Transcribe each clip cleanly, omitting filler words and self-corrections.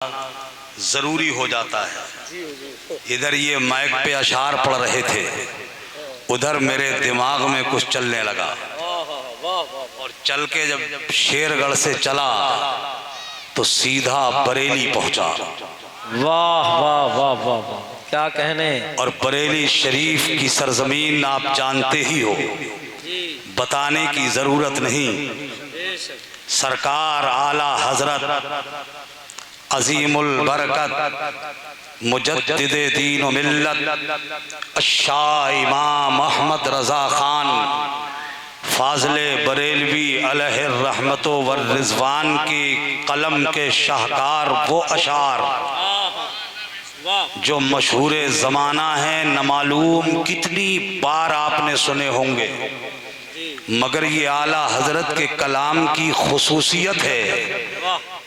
जरूरी हो जाता है। इधर ये माइक पे अशार पढ़ रहे थे, उधर मेरे दिमाग में कुछ चलने लगा और चल के जब शेरगढ़ से चला तो सीधा बरेली पहुंचा। वाह वाह वाह वाह वाह, क्या कहने। और बरेली शरीफ की सरजमीन आप जानते ही हो, बताने की जरूरत नहीं। सरकार आला हजरत अजीमुल बरकत मुजद्दिदे दीन व मिल्लत शाह इमाम अहमद रजा खान फाजले बरेलवी अलैहिर रहमतो वर रिजवान की कलम के शाहकार वो अशार जो मशहूर ज़माना है, न मालूम कितनी बार आपने सुने होंगे, मगर ये आला हजरत के कलाम की खुसूसियत है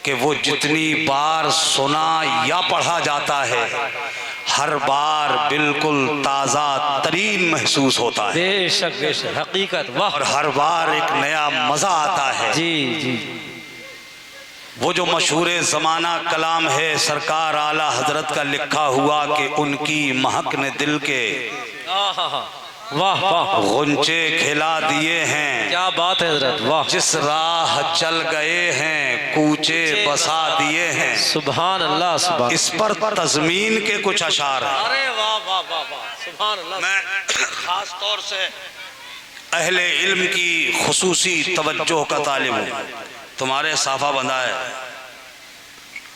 कि वो जितनी बार सुना या पढ़ा जाता है, हर बार बिल्कुल ताज़ा तरीन महसूस होता है। बेशक बेशक, हकीकत। वाह। और हर बार एक नया मज़ा आता है। जी जी। वो जो मशहूर ज़माना कलाम है, सरकार आला हजरत का लिखा हुआ कि उनकी महक ने दिल के वाह वाह गुंचे खिला दिए हैं। क्या बात है हजरत, वाह। जिस राह चल गए हैं कूचे बसा दिए हैं। सुभान अल्लाह सुभान। इस पर तज़मीन के कुछ अशार हैं। अरे वाह वाह वाह वाह, सुभान अल्लाह। मैं खास तौर से अहले इल्म की खुसूसी तवज्जो का तालिब हूँ। तुम्हारे साफा बंधा है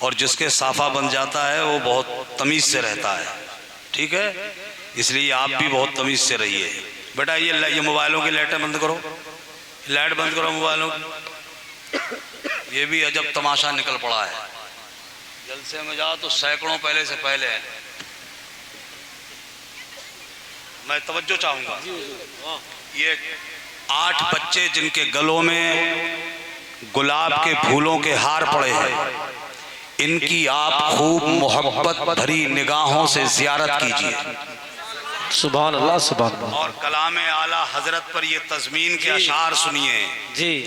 और जिसके साफा बन जाता है वो बहुत तमीज़ से रहता है, ठीक है, इसलिए आप भी बहुत तमीज़ से रहिए। बेटा ये मोबाइलों की लाइटें बंद करो, लाइट बंद करो मोबाइलों की। ये भी अजब तमाशा निकल पड़ा है। जलसे में जाओ तो सैकड़ों पहले से पहले है। मैं तवज्जो चाहूँगा, ये 8 बच्चे जिनके गलों में गुलाब के फूलों के हार पड़े हैं, इनकी आप खूब मोहब्बत भरी निगाहों से ज़ियारत कीजिए। सुभान अल्लाह सुभान अल्लाह। और कलाम आला हजरत पर ये तज़मीन के अशार सुनिए। जी।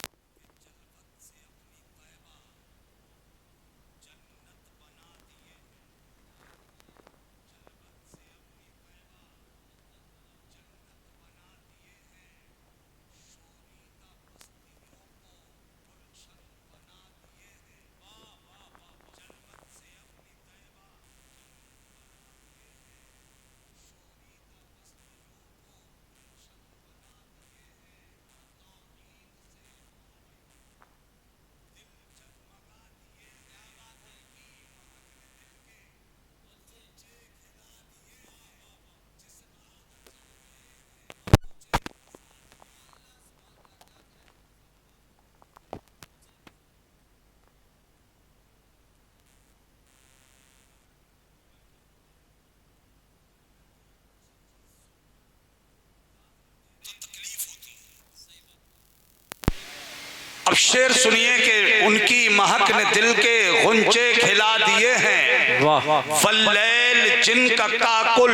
अब शेर सुनिए कि उनकी महक ने दिल के गुंचे खिला दिए हैं। वल्लैल जिनका काकुल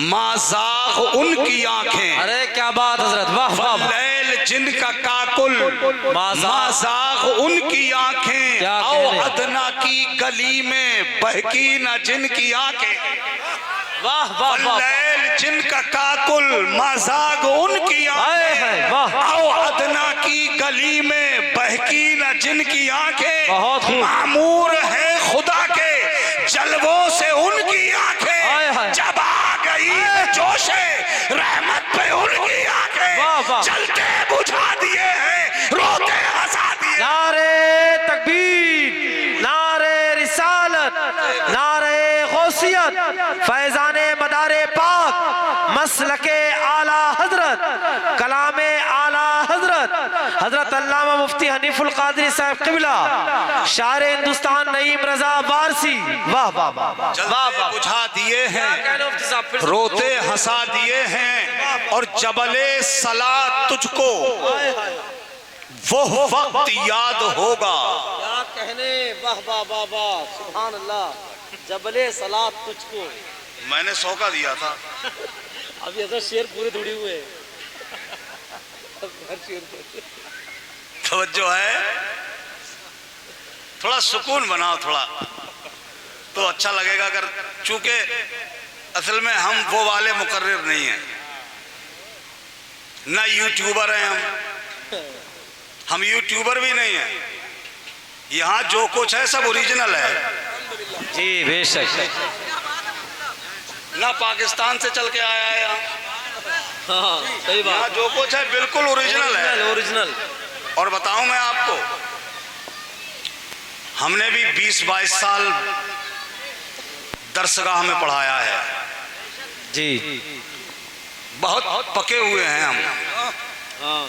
माज़ाग़ उनकी आंखें। अरे क्या बात हजरत, वाह वाह। वल्लैल जिनका काकुल माज़ाग़ उनकी आंखें। औ अदना की गली में बहकी न जिनकी आंखें। वाह वाह। वल्लैल जिनका काकुल माज़ाग़ उनकी आंखें। औ अदना की गली में बहकी न जिनकी आंखें। मामूर है खुदा के जलवों से उनकी आंखें। जब आ गई जोशे रहमत पे उनकी आंखें। जलते बुझा दिए हैं, रोते हंसा दिए। नारे तकबीर, नारे रिसालत, नारे गौसियत, फैजाने मदारे पाक, मसलके आला हजरत, कलामे आला हजरत, हजरत अल्लामा मुफ्ती हनीफुल कादरी साहब क़िबला, शार हिंदुस्तान नईम रजा वारसी। वाह वाह वाह वाह। बुझा दिए हैं, रोते हंसा दिए हैं। और जबले सला तुझको वो वक्त याद होगा। क्या कहने, वाह वाह वाह वाह, सुभान अल्लाह। जबले सला तुझको मैंने सौका दिया था। अभी ऐसा शेर पूरे थोड़ी हुए। तवज्जो है, थोड़ा सुकून बनाओ थोड़ा, तो अच्छा लगेगा। अगर चूंकि असल में हम वो वाले मुकर्रिर नहीं हैं, ना यूट्यूबर हैं, हम यूट्यूबर भी नहीं हैं। यहाँ जो कुछ है सब ओरिजिनल है जी बेशक। ना पाकिस्तान से चल के आया है यहाँ। हाँ सही यहाँ बात, जो कुछ है बिल्कुल ओरिजिनल है। ओरिजिनल। और बताऊं मैं आपको, हमने भी 20-22 साल दरसगाह में पढ़ाया है जी। बहुत पके हुए हैं हम। हाँ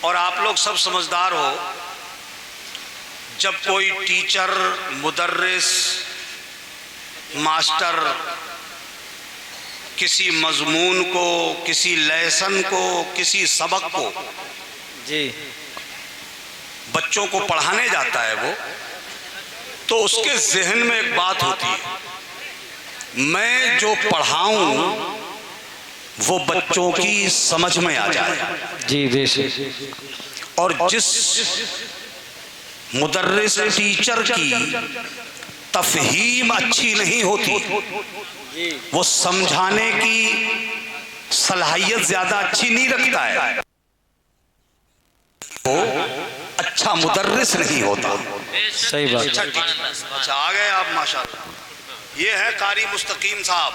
और आप लोग सब समझदार हो, जब कोई टीचर, मुदर्रिस, मास्टर किसी मजमून को, किसी लेसन को, किसी सबक को जी बच्चों को पढ़ाने जाता है वो, तो उसके जहन में एक बात होती है, मैं जो पढ़ाऊं वो बच्चों की समझ में आ जाए। जी बेशक। और जिस मुदर्रिस टीचर की तफहीम अच्छी नहीं होती, वो समझाने की सलाहियत ज्यादा अच्छी नहीं रखता है, वो अच्छा मुदर्रिस नहीं होता। सही बात। अच्छा आ गए आप माशाल्लाह। ये है कारी मुस्तकीम साहब।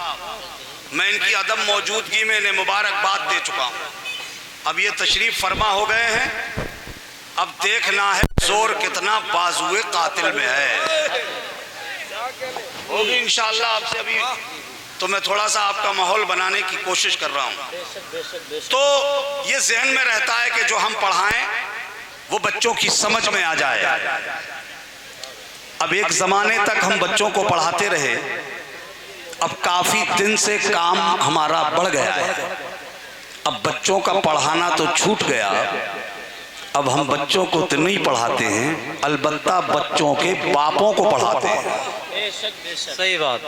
मैं इनकी अदम मौजूदगी में इन्हें मुबारकबाद दे चुका हूँ। अब ये तशरीफ फरमा हो गए हैं। अब देखना है जोर कितना बाजुए कातिल में है। होगी इंशाअल्लाह आपसे। अभी तो मैं थोड़ा सा आपका माहौल बनाने की कोशिश कर रहा हूँ। तो ये जहन में रहता है कि जो हम पढ़ाएं वो बच्चों की समझ में आ जाए। अब एक ज़माने तक हम बच्चों को पढ़ाते रहे, अब काफ़ी दिन से काम हमारा बढ़ गया है। अब बच्चों का पढ़ाना तो छूट गया। अब हम बच्चों को तो नहीं पढ़ाते हैं, अलबत्ता बच्चों के बापों को पढ़ाते हैं। सही बात।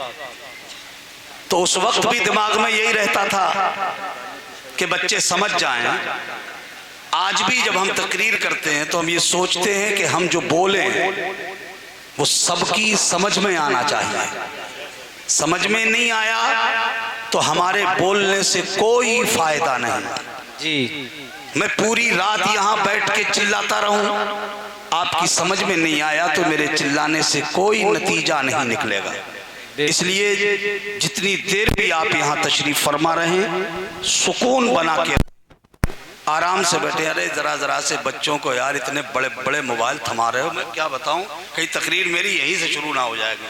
तो उस वक्त भी दिमाग में यही रहता था कि बच्चे समझ जाएं। आज भी जब हम तकरीर करते हैं तो हम ये सोचते हैं कि हम जो बोलें वो सबकी समझ में आना चाहिए। समझ में नहीं आया तो हमारे बोलने से कोई फायदा नहीं। जी मैं पूरी रात यहाँ बैठ के चिल्लाता रहूं, आपकी समझ में नहीं आया तो मेरे चिल्लाने से कोई नतीजा नहीं निकलेगा। इसलिए जितनी देर भी आप यहाँ तशरीफ फरमा रहे हैं, सुकून बना के आराम से बैठे। अरे जरा जरा से बच्चों को यार इतने बड़े बड़े मोबाइल थमा रहे हो, मैं क्या बताऊं, कहीं तकरीर मेरी यहीं से शुरू ना हो जाएगी।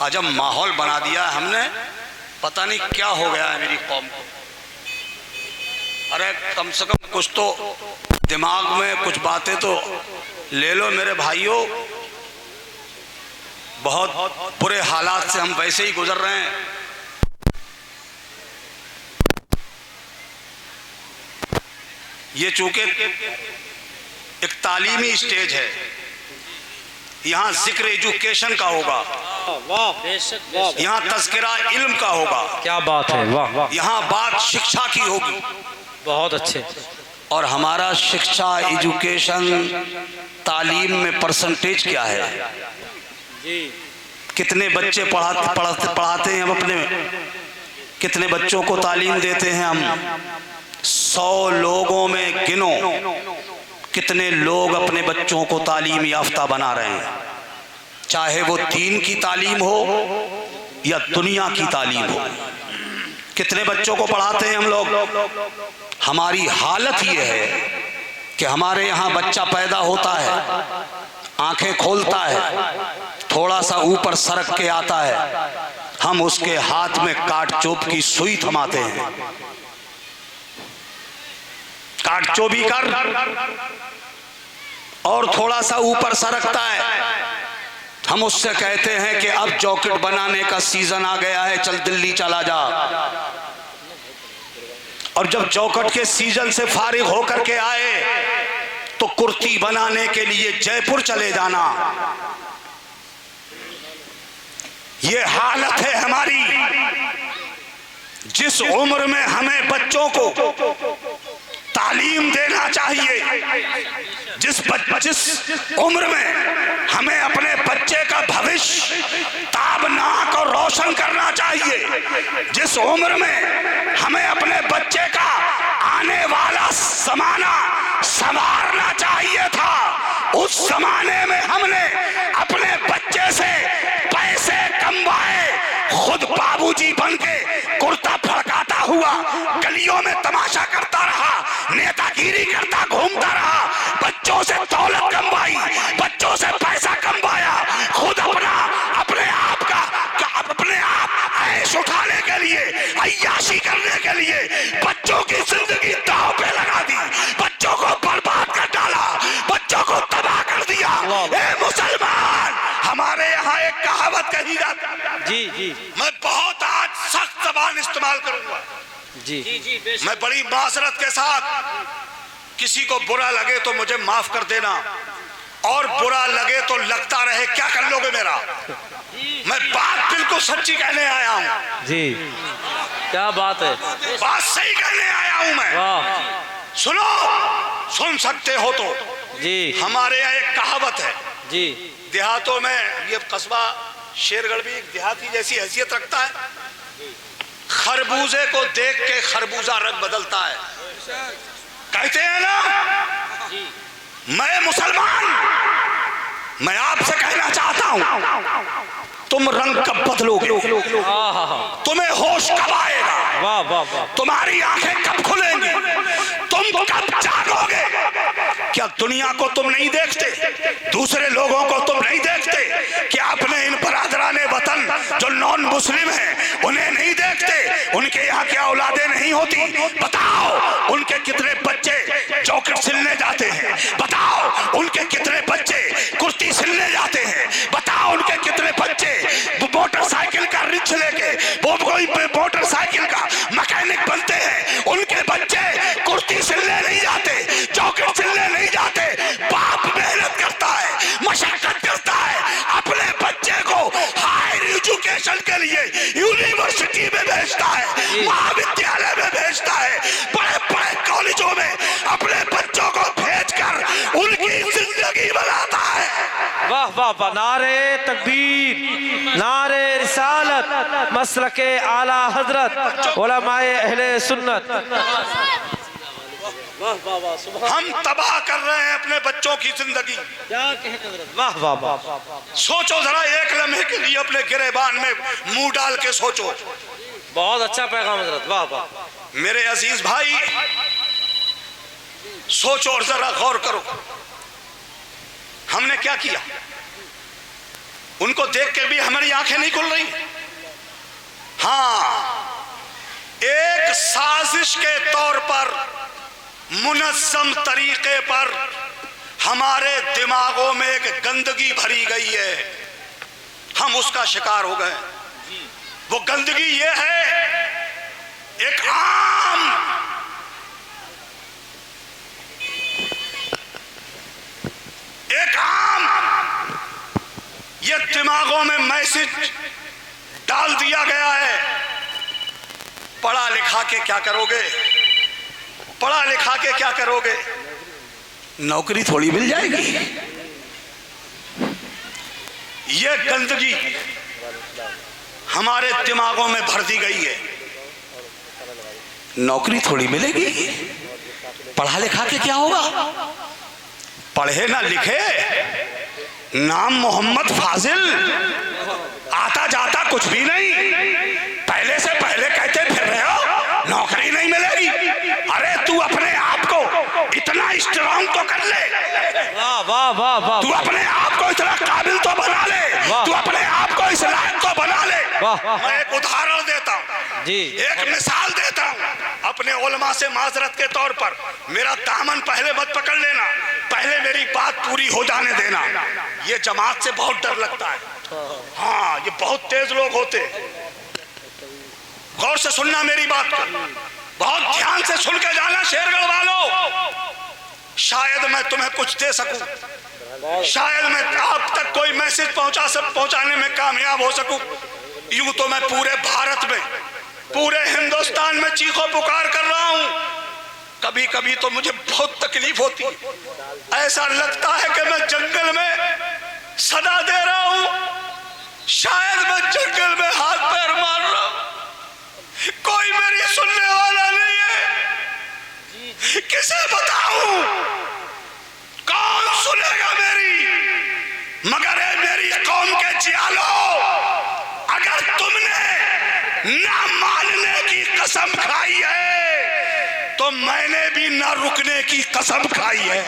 आज हम माहौल बना दिया है हमने, पता नहीं क्या हो गया है मेरी कौम को। अरे कम से कम कुछ तो दिमाग में कुछ बातें तो ले लो मेरे भाइयों। बहुत बुरे हालात से हम वैसे ही गुजर रहे हैं। ये चूंकि एक तालीमी स्टेज है, यहाँ जिक्र एजुकेशन का होगा, यहाँ तज़किरा इल्म का होगा। क्या बात है, वाह वाह। यहाँ बात शिक्षा की होगी। बहुत अच्छे। और हमारा शिक्षा एजुकेशन तालीम में परसेंटेज क्या है? जी कितने बच्चे पढ़ाते हैं हम अपने, कितने बच्चों को तालीम देते हैं हम? 100 लोगों में गिनो कितने लोग अपने बच्चों को तालीम याफ्ता बना रहे हैं, चाहे वो दीन की तालीम हो या दुनिया की तालीम हो। कितने बच्चों को पढ़ाते हैं हम लोग? हमारी हालत ये है कि हमारे यहाँ बच्चा पैदा होता है, आंखें खोलता है, थोड़ा सा ऊपर सरक के आता है, हम उसके हाथ में काट चोप की सुई थमाते हैं। काट चोबी कर, और थोड़ा सा ऊपर सरकता है, हम उससे कहते हैं कि अब जॉकेट बनाने का सीजन आ गया है, चल दिल्ली चला जा। और जब जॉकेट के सीजन से फारिग होकर के आए तो कुर्ती बनाने के लिए जयपुर चले जाना। ये हालत है हमारी। जिस उम्र में हमें बच्चों को तालीम देना चाहिए। जिस उम्र में हमें अपने बच्चे का भविष्य ताबनाक और रोशन करना चाहिए, जिस उम्र में हमें अपने बच्चे का आने वाला जमाना संवारना चाहिए था, उस जमाने में हमने अपने बच्चे से पैसे कमवाए, खुद बाबूजी बन के कुर्ता फड़काता हुआ गलियों में तमाशा करता रहा, नेतागिरी करता घूमता रहा, बच्चों से दौलत कमवाई, बच्चों से पैसा कमवाया, खुद अपने आप ऐश उठाने के लिए, अय्याशी करने के लिए बच्चों की जिंदगी दांव पे लगा दी, बच्चों को बर्बाद कर डाला, बच्चों को तबाह कर दिया। ए मुसलमान, हमारे यहाँ एक कहावत कही जाती, जी जी, मैं बहुत आज सख्त जबान इस्तेमाल करूंगा जी जी, मैं बड़ी माजरत के साथ, किसी को बुरा लगे तो मुझे माफ कर देना, और बुरा लगे तो लगता रहे, क्या कर लोगे मेरा? मैं बात बिल्कुल सच्ची कहने आया हूँ जी, क्या बात है, बात सही कहने आया हूँ मैं। वाह, सुनो, सुन सकते हो तो जी, हमारे यहाँ एक कहावत है, जी देहातों में, ये कस्बा शेरगढ़ भी एक देहाती जैसी हैसियत रखता है, खरबूजे को देख के खरबूजा रंग बदलता है, कहते हैं ना। मैं मुसलमान, मैं आपसे कहना चाहता हूं, तुम रंग कब बदलोगे? तुम्हें होश कब आएगा? वाह वाह वाह, तुम्हारी आंखें कब खुलेंगी? तुम कब जागोगे? क्या दुनिया को तुम नहीं देखते? दूसरे लोगों को तुम नहीं देखते? क्या अपने इन बरादराने वतन जो नॉन मुस्लिम हैं उन्हें नहीं देखते? उनके यहाँ क्या औलादे नहीं होती? बताओ, उनके कितने बच्चे जॉकेट सिलने जाते हैं? बताओ, उनके कितने बच्चे कुर्ती सिलने जाते हैं? बताओ, उनके कितने बच्चे मोटरसाइकिल का रिक्श लेके वो कोई मोटरसाइकिल का मैकेनिक बनते हैं? उनके बच्चे कुर्ती सिलने नहीं जाते, जॉकेट सिलने नहीं जाते। बाप मेहनत करता है, मशक्कत करता है, अपने बच्चे को हायर एजुकेशन के लिए यूनिवर्सिटी में भेजता है, महाविद्यालय में भेजता है, बड़े बड़े कॉलेजों में अपने बच्चों को भेजकर उनकी जिंदगी बनाता है। वाह वाह वाह, नारे तकबीर, नारे रिसालत, मसलके आला हजरत, उलमाए अहले सुन्नत। वाह वाह वाह, हम तबाह कर रहे हैं अपने बच्चों की जिंदगी। क्या कहते? वाह वाह वाह, सोचो जरा, एक लम्हे के लिए अपने गिरेबान में मुंह डाल के सोचो। बहुत अच्छा पैगाम हजरत, वाह वाह। मेरे अजीज भाई, सोचो और जरा गौर करो, हमने क्या किया? उनको देख के भी हमारी आंखें नहीं खुल रही। हाँ, एक साजिश के तौर पर, मुनज़्ज़म तरीके पर हमारे दिमागों में एक गंदगी भरी गई है, हम उसका शिकार हो गए। वो गंदगी ये है, एक आम ये दिमागों में मैसेज डाल दिया गया है, पढ़ा लिखा के क्या करोगे? पढ़ा लिखा के क्या करोगे? नौकरी थोड़ी मिल जाएगी। ये गंदगी हमारे दिमागों में भर दी गई है, नौकरी थोड़ी मिलेगी, पढ़ा लिखा के क्या होगा? पढ़े ना लिखे, नाम मोहम्मद फाजिल, आता जाता कुछ भी नहीं, पहले से पहले कहते फिर रहे हो नौकरी नहीं मिलेगी। अरे तू अपने आप को इतना स्ट्रांग तो कर ले, वाह वाह वाह वाह, तू अपने आप को इतना काबिल तो बना ले, तू अपने आप को इस लायक तो बना ले। मैं एक उदाहरण देता हूँ जी, एक मिसाल देता हूँ अपने उलमा से माजरत के तौर पर। मेरा दामन पहले मत पकड़ लेना, पहले मेरी बात पूरी हो जाने देना। ये जमात से बहुत डर लगता है, हाँ ये बहुत तेज लोग होते। गौर से सुनना मेरी बात को, बहुत ध्यान से सुन के जाना शेरगढ़ वालों। शायद मैं तुम्हें कुछ दे सकूं, शायद मैं आप तक कोई मैसेज पहुंचाने में कामयाब हो सकूं। यूं तो मैं पूरे भारत में, पूरे हिंदुस्तान में चीखों पुकार कर रहा हूं, कभी कभी तो मुझे बहुत तकलीफ होती है। ऐसा लगता है कि मैं जंगल में सदा दे रहा हूं, शायद मैं जंगल में हाथ पैर मार रहा हूं, कोई मेरी सुनने वाला नहीं है। किसे बताऊं, कौन सुनेगा मेरी? मगर है मेरी कौम के जियालो, अगर तुमने ना मानने की कसम खाई है तो मैंने भी ना रुकने की कसम खाई है।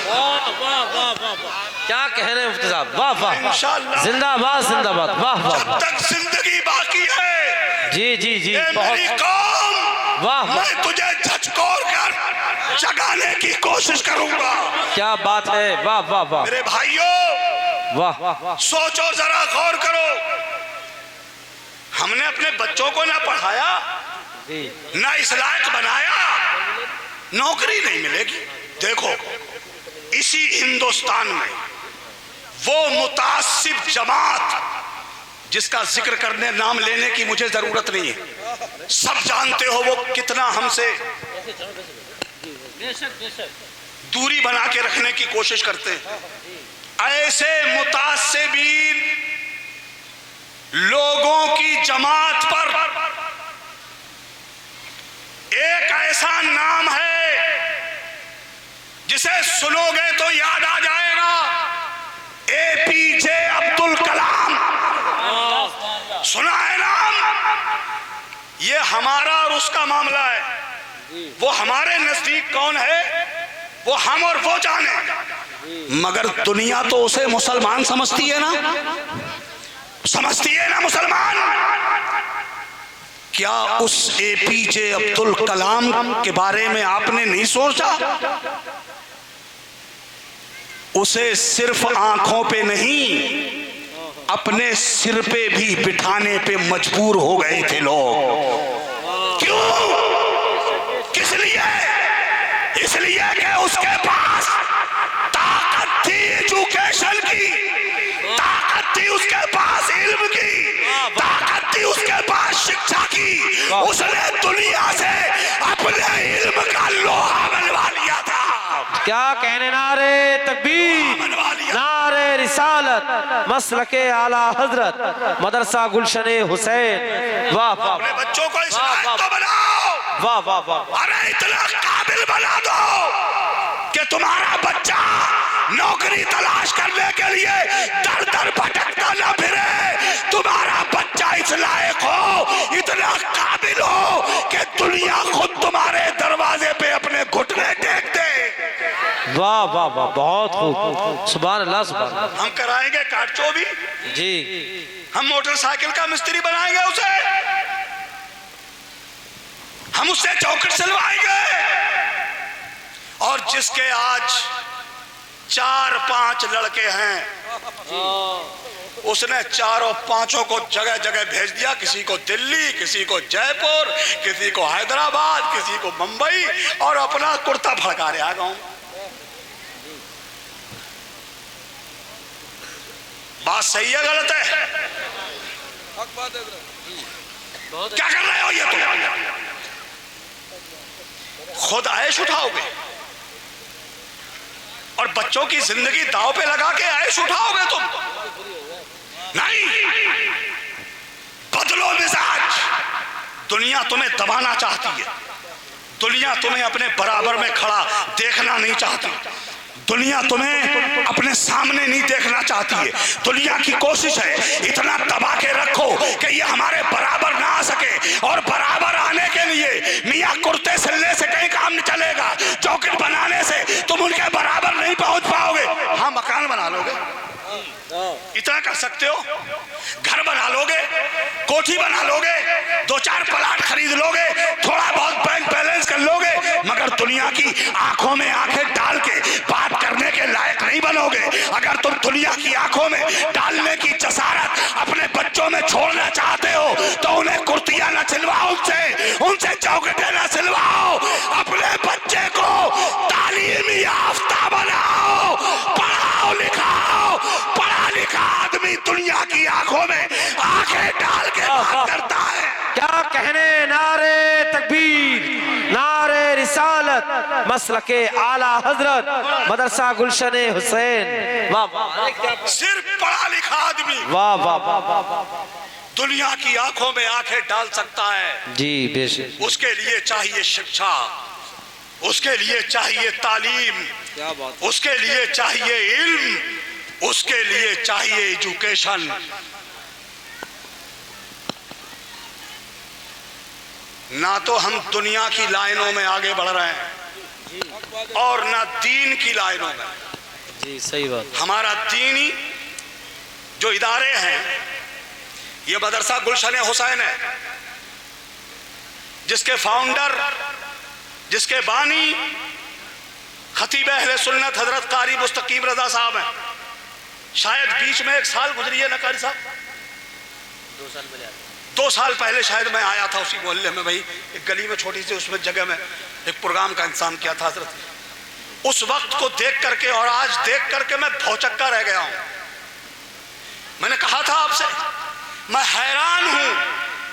वाह वाह वाह वाह वाह, क्या कह रहे हैं मुफ्ती साहब, वाह वाह, इंशाअल्लाह जिंदाबाद जिंदाबाद, वाह वाह, जब तक जिंदगी बाकी है जी जी जी, मेरी कौम, वाह वाह, मैं तुझे झकझोर कर जगाने की कोशिश करूंगा। क्या बात है, वाह वाह वाह, मेरे भाइयों वाह वाह वाह, सोचो, जरा गौर करो, हमने अपने बच्चों को ना पढ़ाया, ना इस लायक बनाया, नौकरी नहीं मिलेगी। देखो इसी हिंदुस्तान में वो मुतासिब जमात जिसका जिक्र करने नाम लेने की मुझे जरूरत नहीं है, सब जानते हो वो कितना हमसे दूरी बना के रखने की कोशिश करते हैं। ऐसे मुतासिबीन लोगों की जमात पर एक ऐसा नाम है जिसे सुनोगे तो याद आ जाएगा, APJ अब्दुल कलाम। सुना है नाम? ये हमारा और उसका मामला है। वो हमारे नजदीक कौन है वो हम और वो जाने, मगर दुनिया तो उसे मुसलमान समझती है ना, समझती है ना मुसलमान। क्या उस APJ अब्दुल कलाम के बारे में आपने नहीं सोचा? उसे सिर्फ आंखों पे नहीं, अपने सिर पे भी बिठाने पे मजबूर हो गए थे लोग। क्यों? किस लिए? इसलिए कि उसके पास ताकत थी एजुकेशन की, ताकत थी उसके पास इल्म की, ताकत थी उसके पास शिक्षा की। उसने दुनिया से अपने इल्म का लोहा बनवा लिया था। क्या कहने, नारे तकबीर, नारे रिसालत, मसलके आला हजरत, मदरसा गुलशन हुसैन, वाह वाह, अपने बच्चों को इस लायक तो बनाओ, वाह वाह वाह, अरे इतना काबिल बना दो कि तुम्हारा बच्चा नौकरी तलाश करने के लिए दर दर भटकता ना फिरे। तुम्हारा बच्चा इस लायक हो, इतना काबिल हो कि दुनिया खुद तुम्हारे दरवाजे पे अपने घुटने टेक दे। वाह वाह वाह, बहुत खूब, सुभान अल्लाह सुभान अल्लाह। हम कराएंगे काटचो भी जी, हम मोटरसाइकिल का मिस्त्री बनाएंगे उसे, हम उससे चौखट सिलवाएंगे। और जिसके आज 4-5 लड़के हैं, उसने चारों पांचों को जगह जगह भेज दिया, किसी को दिल्ली, किसी को जयपुर, किसी को हैदराबाद, किसी को मुंबई, और अपना कुर्ता फड़का रहा गाँव। बात सही है गलत है? क्या कर रहे हो ये तुम? खुद ऐश उठाओगे और बच्चों की जिंदगी दांव पे लगा के ऐश उठाओगे तुम? नहीं, बदलो मिजाज। दुनिया तुम्हें दबाना चाहती है, दुनिया तुम्हें अपने बराबर में खड़ा देखना नहीं चाहती, दुनिया तुम्हें अपने सामने नहीं देखना चाहती है। दुनिया की कोशिश है इतना दबा के रखो कि ये हमारे बराबर ना आ सके, और बराबर आने के लिए मियाँ कुर्ते सिलने से कहीं काम नहीं चलेगा, चौखट बनाने से तुम उनके बराबर नहीं पहुंच पाओगे। हाँ, मकान बना लोगे, इतना कर सकते हो, घर बना लोगे, कोठी बना लोगे, 2-4 प्लाट खरीद लोगे, थोड़ा बहुत बैंक बैलेंस कर लोगे, मगर दुनिया की आंखों में आंखें डाल के बात करने के लायक नहीं बनोगे। अगर तुम दुनिया की आंखों में डालने की जसारत अपने बच्चों में छोड़ना चाहते हो तो उन्हें कुर्तियां न सिलवाओ, उनसे चौखटें न सिलवाओ, अपने बच्चे को तालीम याफ्ता बनाओ, पढ़ाओ लिखाओ। पढ़ा लिखा आदमी दुनिया की आंखों में आंखें डाल के बात करता है। क्या कहने, नारे तकबीर, नारे रिसालत, मसलके आला हजरत मदरसा गुलशन हुसैन। वाह वाह, सिर्फ पढ़ा लिखा आदमी वाह वाह वाह, दुनिया की आंखों में आंखें डाल सकता है। जी बेशक। उसके लिए चाहिए शिक्षा, उसके लिए चाहिए तालीम, उसके लिए चाहिए इल्म, उसके लिए चाहिए एजुकेशन। ना तो हम दुनिया की लाइनों में आगे बढ़ रहे हैं और ना दीन की लाइनों में। जी सही बात। हमारा दीनी जो इदारे हैं, ये मदरसा गुलशन हुसैन है, जिसके फाउंडर, जिसके बानी खतीब अहले सुन्नत हजरत कारी मुस्तकीम रजा साहब हैं। शायद बीच में एक साल गुजरी है ना कारी साहब, 2 साल पहले शायद मैं आया था उसी मोहल्ले में, भाई एक गली में छोटी सी उसमें जगह में एक प्रोग्राम का इंतजाम किया था हजरत। उस वक्त को देख करके और आज देख करके मैं भौचक्का रह गया हूं। मैंने कहा था आपसे, मैं हैरान हूं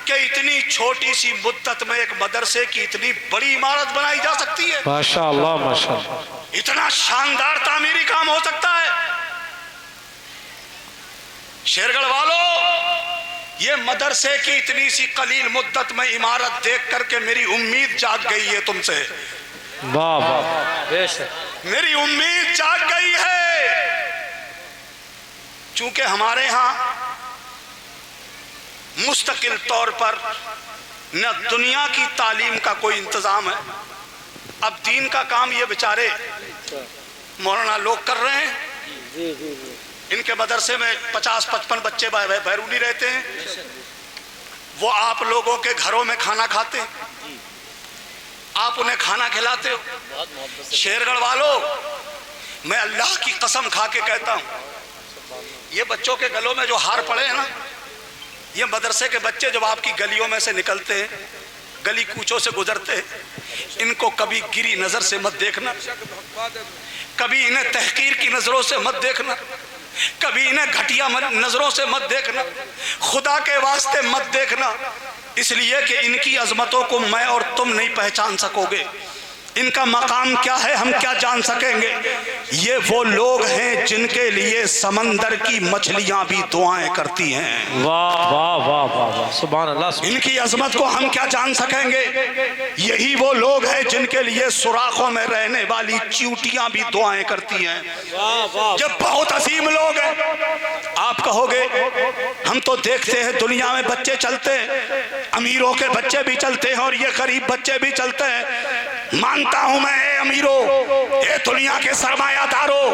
कि इतनी छोटी सी मुद्दत में एक मदरसे की इतनी बड़ी इमारत बनाई जा सकती है। माशाअल्लाह माशाअल्लाह, इतना शानदार तामीरी काम हो सकता है। शेरगढ़ वालों, ये मदरसे की इतनी सी कलील मुद्दत में इमारत देख करके मेरी उम्मीद जाग गई है तुमसे। वाह वाह बेशक, मेरी उम्मीद जाग गई है। चूंकि हमारे यहां मुस्तकिल तौर पर न दुनिया की तालीम का कोई इंतजाम है, अब दीन का काम ये बेचारे मौलाना लोग कर रहे हैं। इनके मदरसे में 50-55 बच्चे बैरूनी रहते हैं, वो आप लोगों के घरों में खाना खाते हैं, आप उन्हें खाना खिलाते हो। शेरगढ़ वालों, मैं अल्लाह की कसम खा के कहता हूं, ये बच्चों के गलों में जो हार पड़े हैं ना, ये मदरसे के बच्चे जब आपकी गलियों में से निकलते हैं, गली कूचों से गुजरते हैं, इनको कभी गिरी नजर से मत देखना, कभी इन्हें तहकीर की नजरों से मत देखना, कभी इन्हें घटिया नजरों से मत देखना, खुदा के वास्ते मत देखना, इसलिए कि इनकी अजमतों को मैं और तुम नहीं पहचान सकोगे। इनका मकाम क्या है हम क्या जान सकेंगे। ये वो लोग हैं जिनके लिए समंदर की मछलियां भी दुआएं करती हैं। वाह वाह वाह वाह वाह, सुभान अल्लाह। इनकी अजमत को हम क्या जान सकेंगे। यही वो लोग हैं जिनके लिए सुराखों में रहने वाली चींटियां भी दुआएं करती हैं। जब बहुत असीम लोग हैं। आप कहोगे हम तो देखते हैं दुनिया में बच्चे चलते हैं, अमीरों के बच्चे भी चलते हैं और ये गरीब बच्चे भी चलते हैं। मानता हूं मैं, ए अमीरों, ये दुनिया के सरमायादारों,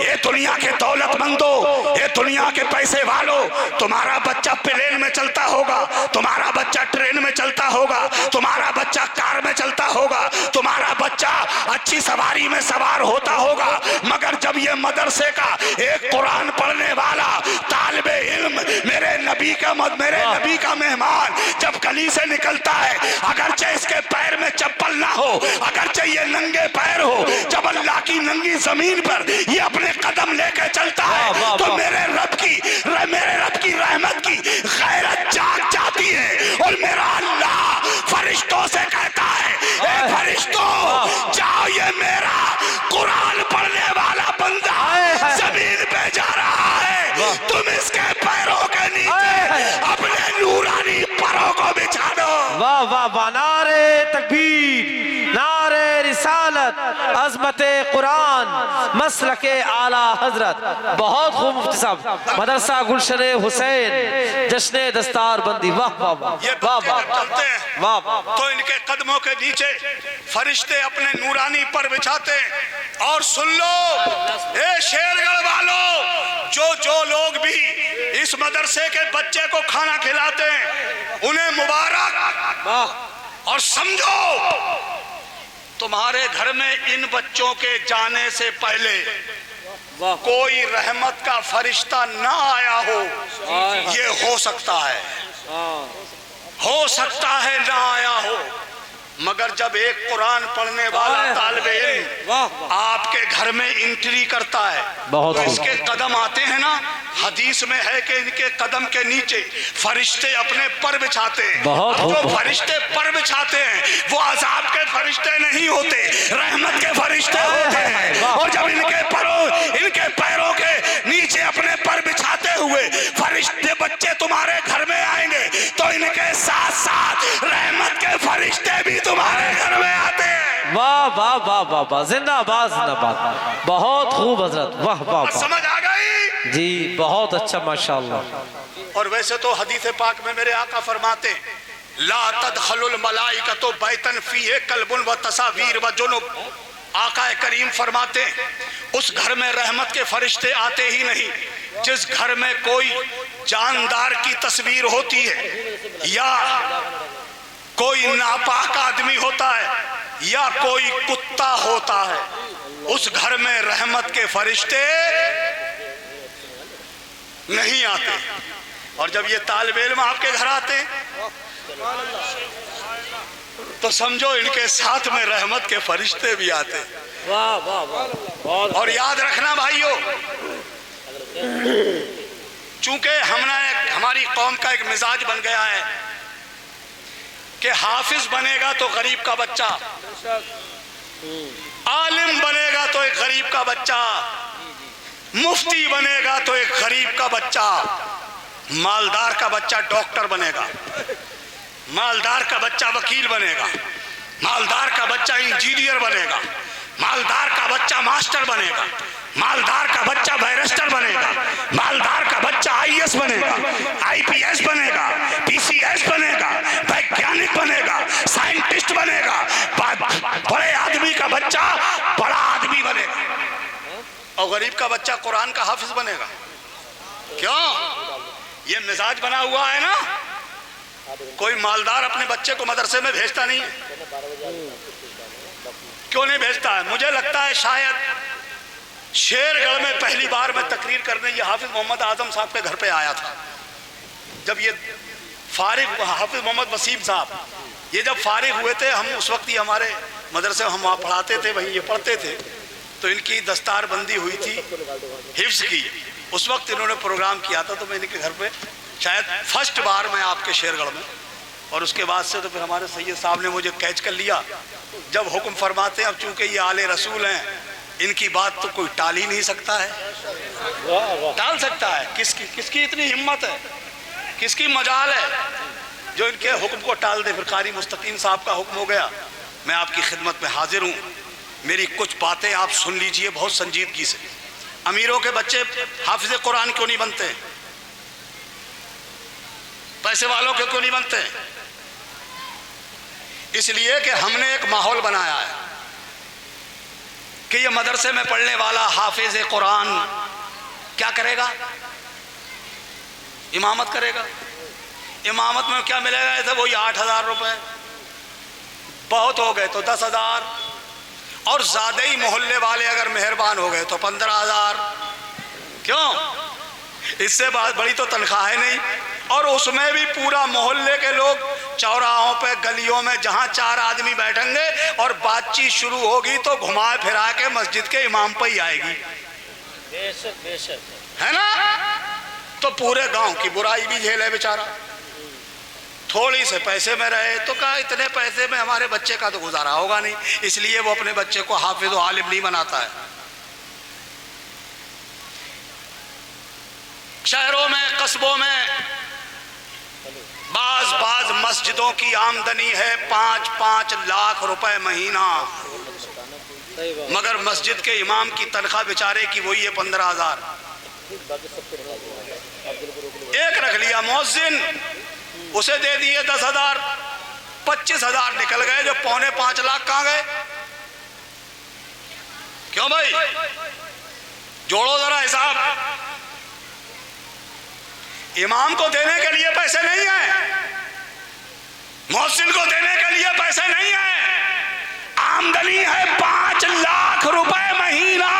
ये दुनिया के दौलतमंदों, ये दुनिया के पैसे वालों, तुम्हारा बच्चा प्लेन में चलता होगा, तुम्हारा बच्चा ट्रेन में चलता होगा, तुम्हारा बच्चा कार में चलता होगा, तुम्हारा बच्चा अच्छी सवारी में सवार होता होगा, मगर जब ये मदरसे का एक कुरान पढ़ने वाला तालिबे इल्म, मेरे नबी का मेहमान जब गली से निकलता है, अगरचे इसके पैर में चप्पल ना हो, अगरचे ये नंगे पैर हो, जब अल्लाह की नंगी जमीन पर ये अपने कदम लेके चलता है, तो मेरे रब की रहमत की गैरत जाग जाती है और मेरा अल्लाह फरिश्तों से कहता है, ए फरिश्तों, जाओ, ये मेरा कुरान पढ़ने वाला बंदा जमीन पे जा रहा है, तुम इसके पैरों के नीचे अपने नूरानी परों को बिछा दो। वाह वाह वाह, नारे तकबीर, नारे रिसालत, अज़मते कुरान, मसलके आला हजरत। बहुत खूब मुफ्ती साहब, मदरसा गुलशन हुसैन, जश्न दस्तार बंदी। वाह वाह वाह, ये वाह वाह चलते हैं वाह वाह, तो इनके कदमों के नीचे फरिश्ते अपने नूरानी पर बिछाते हैं। और सुन लो ए शेरगढ़ वालों, जो लोग भी इस मदरसे के बच्चे को खाना खिलाते हैं उन्हें मुबारक। और समझो, तुम्हारे घर में इन बच्चों के जाने से पहले कोई रहमत का फरिश्ता ना आया हो, ये हो सकता है, हो सकता है ना आया हो, मगर जब एक कुरान पढ़ने वाला तालिबे इल्म आपके घर में एंट्री करता है, बहुत तो इसके कदम आते हैं ना, हदीस में है कि इनके कदम के नीचे फरिश्ते अपने पर बिछाते हैं। जो फरिश्ते पर बिछाते हैं वो अजाब के फरिश्ते नहीं होते, रहमत के फरिश्ते होते हैं। और जब इनके पैरों के नीचे अपने पर बिछाते हुए फरिश्ते बच्चे तुम्हारे घर में आएंगे तो इनके साथ साथ रहमत के फरिश्ते भी तुम्हारे घर में आते हैं। वाह वाह वाह वाह वाह, जिंदाबाद जिंदाबाद, बहुत खूब हजरत, वाह वाह वाह। समझ आ गई जी, बहुत अच्छा माशाअल्लाह। और वैसे तो हदीस पाक में मेरे आका फरमाते ला तदखलुल मलाइकतु बैतन फीहे कल्बुन व तसावीर व जुनुब। आका करीम फरमाते उस घर में रहमत के फरिश्ते आते ही नहीं जिस घर में कोई जानदार की तस्वीर होती है या कोई नापाक आदमी होता है या कोई कुत्ता होता है। उस घर में रहमत के फरिश्ते नहीं आते। और जब ये तालिब इल्म आपके घर आते हैं तो समझो इनके साथ में रहमत के फरिश्ते भी आते हैं। वाह वाह वाह। और याद रखना भाइयों, चूंकि हमारी कौम का एक मिजाज बन गया है कि हाफिज बनेगा तो गरीब का बच्चा, आलिम बनेगा तो एक गरीब का बच्चा, मुफ्ती बनेगा तो एक गरीब का बच्चा, मालदार का बच्चा डॉक्टर बनेगा, मालदार का बच्चा वकील बनेगा, मालदार का बच्चा इंजीनियर बनेगा, मालदार का बच्चा मास्टर बनेगा, मालदार का बच्चा बैरिस्टर बनेगा, मालदार का बच्चा आईएएस बनेगा, आईपीएस बनेगा, पीसीएस बनेगा, वैज्ञानिक बनेगा, साइंटिस्ट बनेगा, बड़े आदमी का बच्चा बड़ा आदमी बनेगा और गरीब का बच्चा कुरान का हाफिज बनेगा। क्यों? ये मिजाज बना हुआ है ना। कोई मालदार अपने बच्चे को मदरसे में भेजता नहीं है। क्यों नहीं भेजता है? मुझे लगता है शायद शेरगढ़ में पहली बार मैं तकरीर करने ये हाफिज मोहम्मद आजम साहब के घर पे आया था। जब ये फारिग, हाफिज मोहम्मद वसीम साहब ये जब फारिग हुए थे, हम उस वक्त ही हमारे मदरसे में हम वहाँ पढ़ाते थे, वहीं ये पढ़ते थे, तो इनकी दस्तारबंदी हुई थी हिफ्ज की। उस वक्त इन्होंने प्रोग्राम किया था तो मैं इनके घर पे शायद फर्स्ट बार मैं आपके शेरगढ़ में, और उसके बाद से तो फिर हमारे सैयद साहब ने मुझे कैच कर लिया। जब हुक्म फरमाते हैं, अब चूंकि ये आले रसूल हैं, इनकी बात तो कोई टाल ही नहीं सकता है। टाल सकता है? किसकी इतनी हिम्मत है, किसकी मजाल है जो इनके हुक्म को टाल दे। फिर कारी मुस्तकीम साहब का हुक्म हो गया, मैं आपकी खिदमत में हाजिर हूँ, मेरी कुछ बातें आप सुन लीजिए बहुत संजीदगी से। अमीरों के बच्चे हाफिज कुरान क्यों नहीं बनते? पैसे वालों के क्यों नहीं बनते? इसलिए कि हमने एक माहौल बनाया है कि ये मदरसे में पढ़ने वाला हाफिज कुरान क्या करेगा? इमामत करेगा। इमामत में क्या मिलेगा? ऐसे वही 8,000 रुपए, बहुत हो गए तो 10,000, और ज्यादा ही मोहल्ले वाले अगर मेहरबान हो गए तो 15,000। क्यों? इससे बात बड़ी तो तनख्वाह नहीं। और उसमें भी पूरा मोहल्ले के लोग चौराहों पे, गलियों में जहां 4 आदमी बैठेंगे और बातचीत शुरू होगी तो घुमा फिरा के मस्जिद के इमाम पे ही आएगी। बेशक बेशक, है ना? तो पूरे गांव की बुराई भी झेले बेचारा। थोड़ी से पैसे में रहे तो कहा इतने पैसे में हमारे बच्चे का तो गुजारा होगा नहीं, इसलिए वो अपने बच्चे को हाफिज और आलिम नहीं बनाता है। शहरों में, कस्बों में बाज मस्जिदों की आमदनी है 5-5 लाख रुपए महीना, मगर मस्जिद के इमाम की तनख्वाह बेचारे की वही है 15,000। एक रख लिया मुअज्जिन, उसे दे दिए 10,000, 25,000 निकल गए, जो 4.25 लाख कहां गए? क्यों भाई? जोड़ो जरा हिसाब। इमाम को देने के लिए पैसे नहीं है, मुअज्जिन को देने के लिए पैसे नहीं है, आमदनी है 5 लाख रुपए महीना,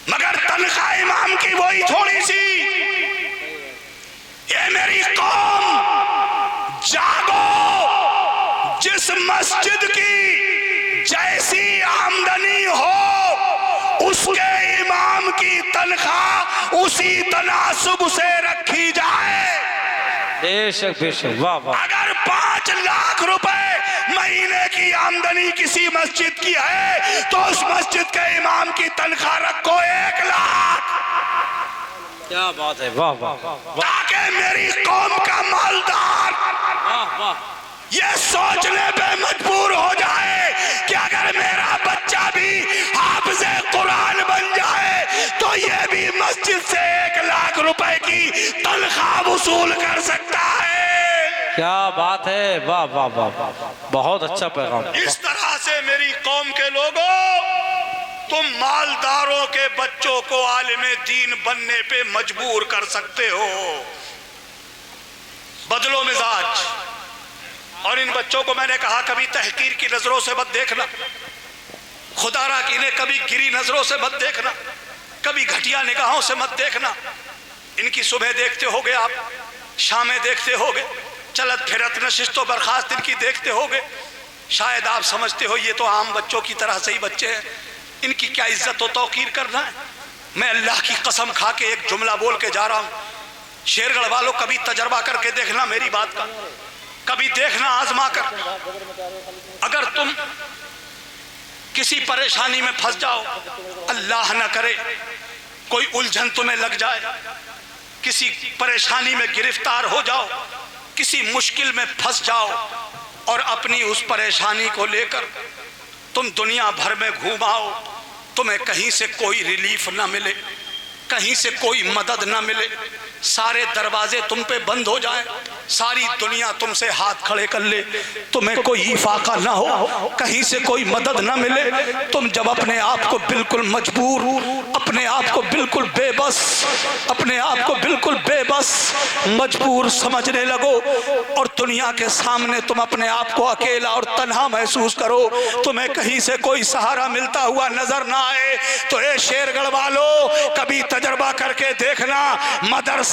मगर तनख्वाह इमाम की वही थोड़ी सी। ये मेरी कौम जागो, जिस मस्जिद की जैसी आमदनी हो उसके इमाम की तनख्वाह उसी तनासुब से रखी जाए। बेशक बेशक, वाह वाह। अगर 5 लाख रुपए महीने की आमदनी किसी मस्जिद की है तो उस मस्जिद के इमाम की तनख्वाह रखो 1 लाख। क्या बात है, वाह वाह वाह ताकि मेरी कौम का मालदार वाह। ये सोचने पे मजबूर हो जाए कि अगर मेरा बच्चा भी हाफिज़े कुरान बन जाए तो ये भी मस्जिद से 1 लाख रुपए की तनख्वाह वसूल कर सकता है। क्या बात है, वाह वाह वाह वाह, बहुत अच्छा पैगाम। इस तरह से मेरी कौम के लोगों, तुम मालदारों के बच्चों को आलिमे दीन बनने पे मजबूर कर सकते हो। बदलो मिजाज। और इन बच्चों को मैंने कहा कभी तहकीर की नजरों से मत देखना, खुदारा की ने कभी गिरी नजरों से मत देखना, कभी घटिया निगाहों से मत देखना। इनकी सुबह देखते होगे आप, शामें देखते होगे, चलत फिरत नशिस्तो बर्खास्त इनकी देखते होगे। शायद आप समझते हो ये तो आम बच्चों की तरह से ही बच्चे हैं, इनकी क्या इज्जत और तौकीर करना है। मैं अल्लाह की कसम खा के एक जुमला बोल के जा रहा हूं, शेरगढ़ वालों कभी तजर्बा करके देखना मेरी बात का, कभी देखना आजमा कर। अगर तुम किसी परेशानी में फंस जाओ, अल्लाह न करे कोई उलझन तुम्हें लग जाए, किसी परेशानी में गिरफ्तार हो जाओ, किसी मुश्किल में फंस जाओ और अपनी उस परेशानी को लेकर तुम दुनिया भर में घूमाओ, तुम्हें कहीं से कोई रिलीफ ना मिले, कहीं से कोई मदद ना मिले, सारे दरवाजे तुम पे बंद हो जाए, सारी दुनिया तुमसे हाथ खड़े कर ले, तुम्हें कोई इफाका ना हो, कहीं से कोई मदद ना मिले, तुम जब अपने आप को बिल्कुल मजबूर, अपने आप को बिल्कुल बेबस, अपने आप को बिल्कुल बेबस मजबूर समझने लगो और दुनिया के सामने तुम अपने आप को अकेला और तन्हा महसूस करो, तुम्हें कहीं से कोई सहारा मिलता हुआ नजर ना आए, तो ए शेरगढ़ वालों कभी तजर्बा करके देखना, मदरसा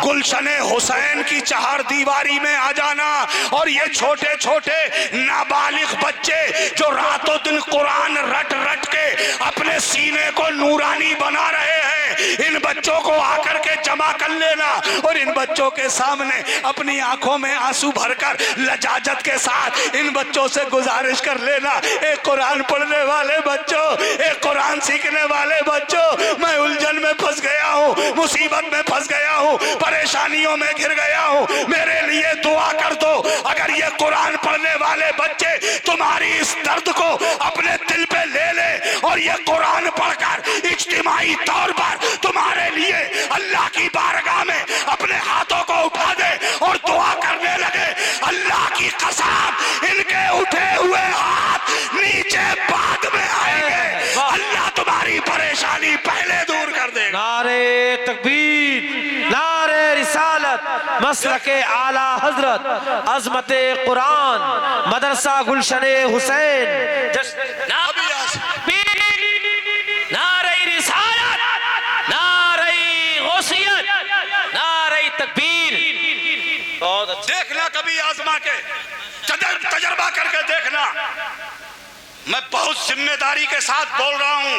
गुलशन हुसैन की चार दीवारी में आ जाना और ये छोटे छोटे नाबालिग बच्चे जो रातों दिन कुरान रट रट के अपने सीने को नूरानी बना रहे हैं, इन बच्चों को आकर के जमा कर लेना और इन बच्चों के सामने अपनी आंखों में आंसू भरकर लजाजत के साथ इन बच्चों से गुजारिश कर लेना, एक कुरान पढ़ने वाले बच्चों, एक कुरान सीखने वाले बच्चों, मैं उलझन में फंस गया हूँ, मुसीबत में फंस गया हूँ, परेशानियों में घिर गया हूँ, मेरे लिए दुआ कर दो। अगर ये कुरान पढ़ने वाले बच्चे तुम्हारी इस दर्द को अपने दिल पे ले ले और ये कुरान पढ़कर इज्तिमाई तौर पर तुम्हारे लिए अल्लाह की बारगाह में अपने हाथों को उठा दे और दुआ करने लगे, अल्लाह की कसम इनके उठे हुए हाथ नीचे बाद में आएंगे, अल्लाह तुम्हारी परेशानी पहले दूर कर देगा। नारे तकबीर, नारे रिसालत, मसलके आला हजरत, अजमते कुरान, मदरसा गुलशन हुसैन, नारे रिसालत, नारे गौसियत, नारे तकबीर। बहुत अच्छा। देखना कभी आजमा के, तजर्बा करके देखना। मैं बहुत जिम्मेदारी के साथ बोल रहा हूं,